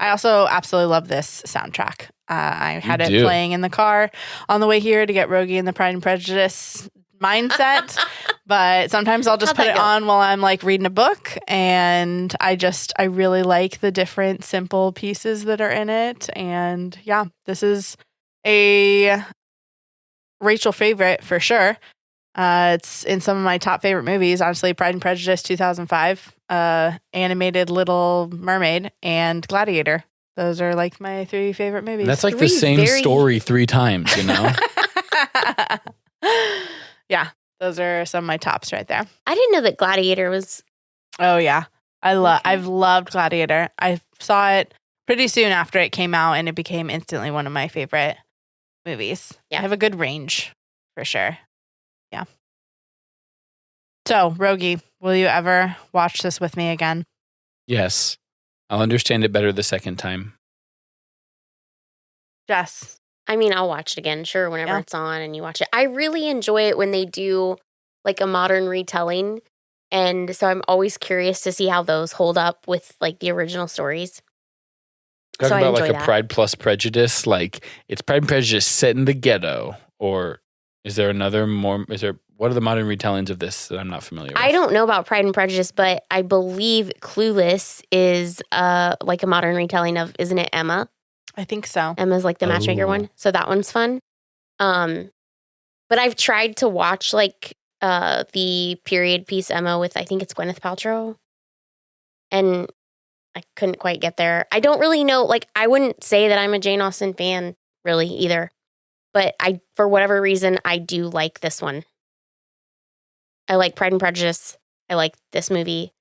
I also absolutely love this soundtrack. I had it playing in the car on the way here to get Rogge in the Pride and Prejudice mindset. But sometimes I'll just put it on while I'm like reading a book. And I really like the different simple pieces that are in it. And yeah, this is a Rachel favorite for sure. It's in some of my top favorite movies. Honestly, Pride and Prejudice 2005, Animated Little Mermaid, and Gladiator. Those are like my 3 favorite movies. That's like the same story 3 times, you know? Yeah, those are some of my tops right there. I didn't know that Gladiator was. Oh yeah, I've loved Gladiator. I saw it pretty soon after it came out, and it became instantly one of my favorite movies. Yeah, I have a good range for sure. Yeah. So, Rogge, will you ever watch this with me again? Yes. I'll understand it better the second time. Jess. I mean, I'll watch it again, sure, whenever it's on and you watch it. I really enjoy it when they do like a modern retelling. And so I'm always curious to see how those hold up with like the original stories. Talking about like a Pride plus Prejudice, like it's Pride and Prejudice set in the ghetto, or is there what are the modern retellings of this that I'm not familiar with? I don't know about Pride and Prejudice, but I believe Clueless is like a modern retelling of, isn't it Emma? I think so. Emma's like the matchmaker one. So that one's fun. But I've tried to watch like the period piece Emma with, I think it's Gwyneth Paltrow. And I couldn't quite get there. I don't really know. Like, I wouldn't say that I'm a Jane Austen fan really either. But for whatever reason, I do like this one. I like Pride and Prejudice. I like this movie.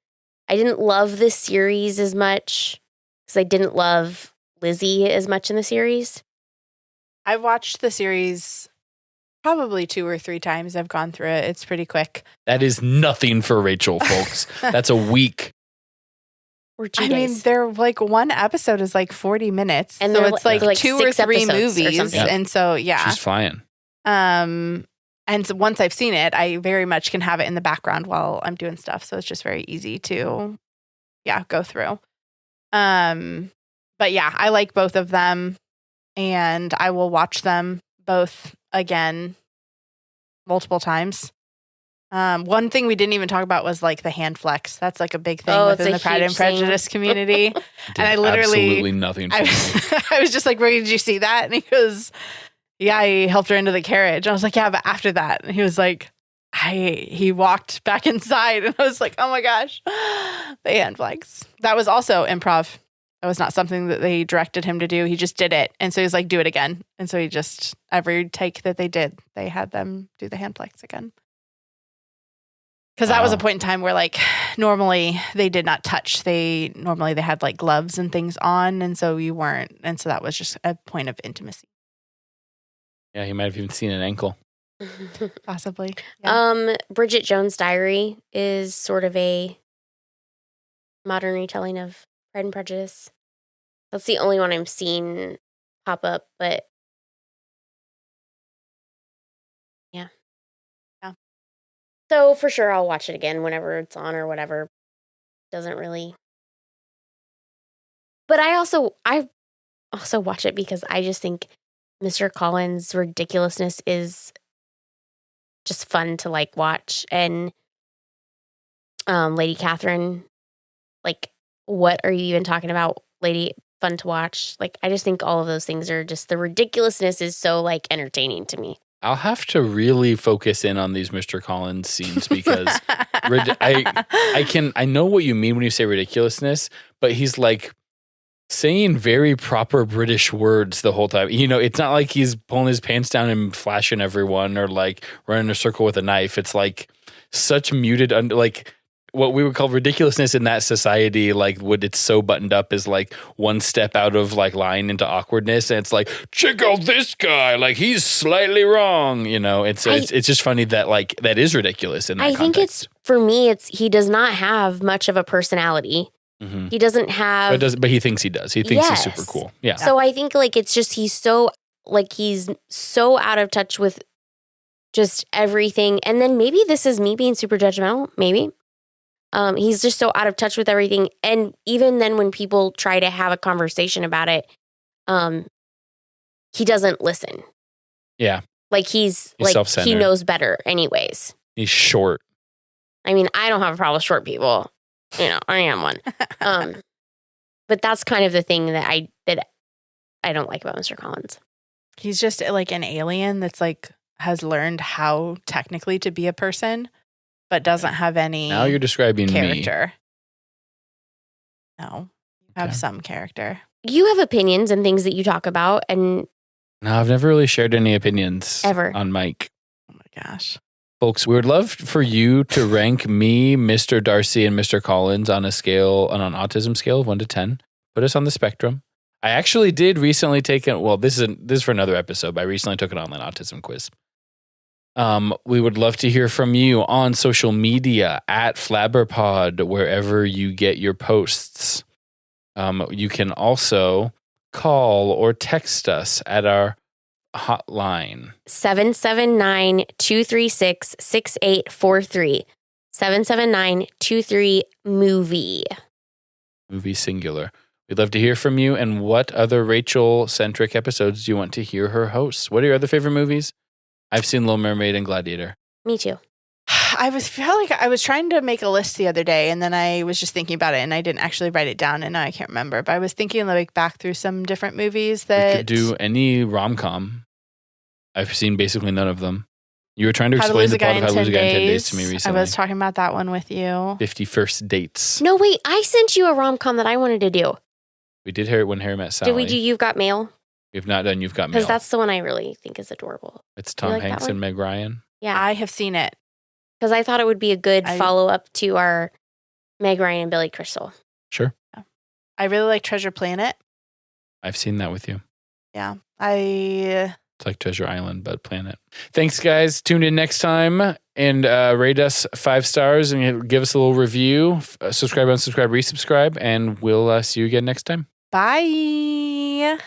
I didn't love this series as much because I didn't love Lizzie as much in the series. I've watched the series probably 2 or 3 times. I've gone through it. It's pretty quick. That is nothing for Rachel, folks. That's a week. Or 2 days. I mean, they're like one episode is like 40 minutes. And so it's like 2 or 3 movies. And so, yeah. She's flying. And so once I've seen it, I very much can have it in the background while I'm doing stuff. So it's just very easy to, go through. But yeah, I like both of them. And I will watch them both again multiple times. One thing we didn't even talk about was like the hand flex. That's like a big thing within the Pride and Prejudice community. And I literally absolutely nothing. I was just like, "Where did you see that?" And he goes, "Yeah, he helped her into the carriage." I was like, "Yeah, but after that," and he was like, he walked back inside, and I was like, "Oh my gosh, the hand flex." That was also improv. That was not something that they directed him to do. He just did it, and so he's like, "Do it again." And so he just every take that they did, they had them do the hand flex again. Because that was a point in time where, like, normally they did not touch. They had like gloves and things on, and so you weren't. And so that was just a point of intimacy. Yeah, he might have even seen an ankle. Possibly. Yeah. Bridget Jones' Diary is sort of a modern retelling of Pride and Prejudice. That's the only one I'm seeing pop up, but yeah. So for sure, I'll watch it again whenever it's on or whatever. Doesn't really. But I also watch it because I just think Mr. Collins' ridiculousness is just fun to like watch, and Lady Catherine, like, what are you even talking about, Lady? Fun to watch. Like, I just think all of those things are just, the ridiculousness is so like entertaining to me. I'll have to really focus in on these Mr. Collins scenes because I know what you mean when you say ridiculousness, but he's like saying very proper British words the whole time. You know, it's not like he's pulling his pants down and flashing everyone or like running a circle with a knife. It's like such muted, like what we would call ridiculousness in that society, like when it's so buttoned up is like one step out of like line into awkwardness. And it's like, check out this guy. Like he's slightly wrong. You know, it's just funny that like that is ridiculous in that context. think it's, for me, he does not have much of a personality. Mm-hmm. He doesn't have. But he thinks he does. He thinks he's super cool. Yeah. So I think like it's just he's so out of touch with just everything. And then maybe this is me being super judgmental. Maybe. He's just so out of touch with everything. And even then when people try to have a conversation about it, he doesn't listen. Yeah. Like he's like, self-centered. he knows better anyways. He's short. I mean, I don't have a problem with short people. You know, I am one. But that's kind of the thing that I don't like about Mr. Collins. He's just like an alien that's like has learned how technically to be a person, but doesn't have any. Now you're describing character. No, you have Okay. some character. You have opinions and things that you talk about, and No, I've never really shared any opinions Ever. on Mike. Oh my gosh. Folks, we would love for you to rank me, Mr. Darcy, and Mr. Collins on an autism scale of 1 to 10. Put us on the spectrum. I actually did recently take this is for another episode, but I recently took an online autism quiz. We would love to hear from you on social media at flabberpod, wherever you get your posts. You can also call or text us at our hotline. 779-236-6843. 779-23-MOVIE. Movie singular. We'd love to hear from you. And what other Rachel-centric episodes do you want to hear her host? What are your other favorite movies? I've seen Little Mermaid and Gladiator. Me too. I was trying to make a list the other day, and then I was just thinking about it, and I didn't actually write it down, and now I can't remember. But I was thinking like back through some different movies that We could do any rom-com. I've seen basically none of them. You were trying to How to explain Lose the a Guy plot of in How to Lose 10 a Guy in 10 Days Days. to me I recently. was talking about that one with you. 50 First Dates. No, wait. I sent you a rom-com that I wanted to do. We did hear it when Harry Met Sally. Did we do You've Got Mail? We have not done You've Got Mail. Because that's the one I really think is adorable. It's Do you Tom like that Hanks one? and Meg Ryan. Yeah. I have seen it. Because I thought it would be a good I- follow-up to our Meg Ryan and Billy Crystal. Sure. I really like Treasure Planet. I've seen that with you. Yeah. It's like Treasure Island, but planet. Thanks, guys. Tune in next time and rate us 5 stars and give us a little review. Subscribe, unsubscribe, resubscribe, and we'll see you again next time. Bye.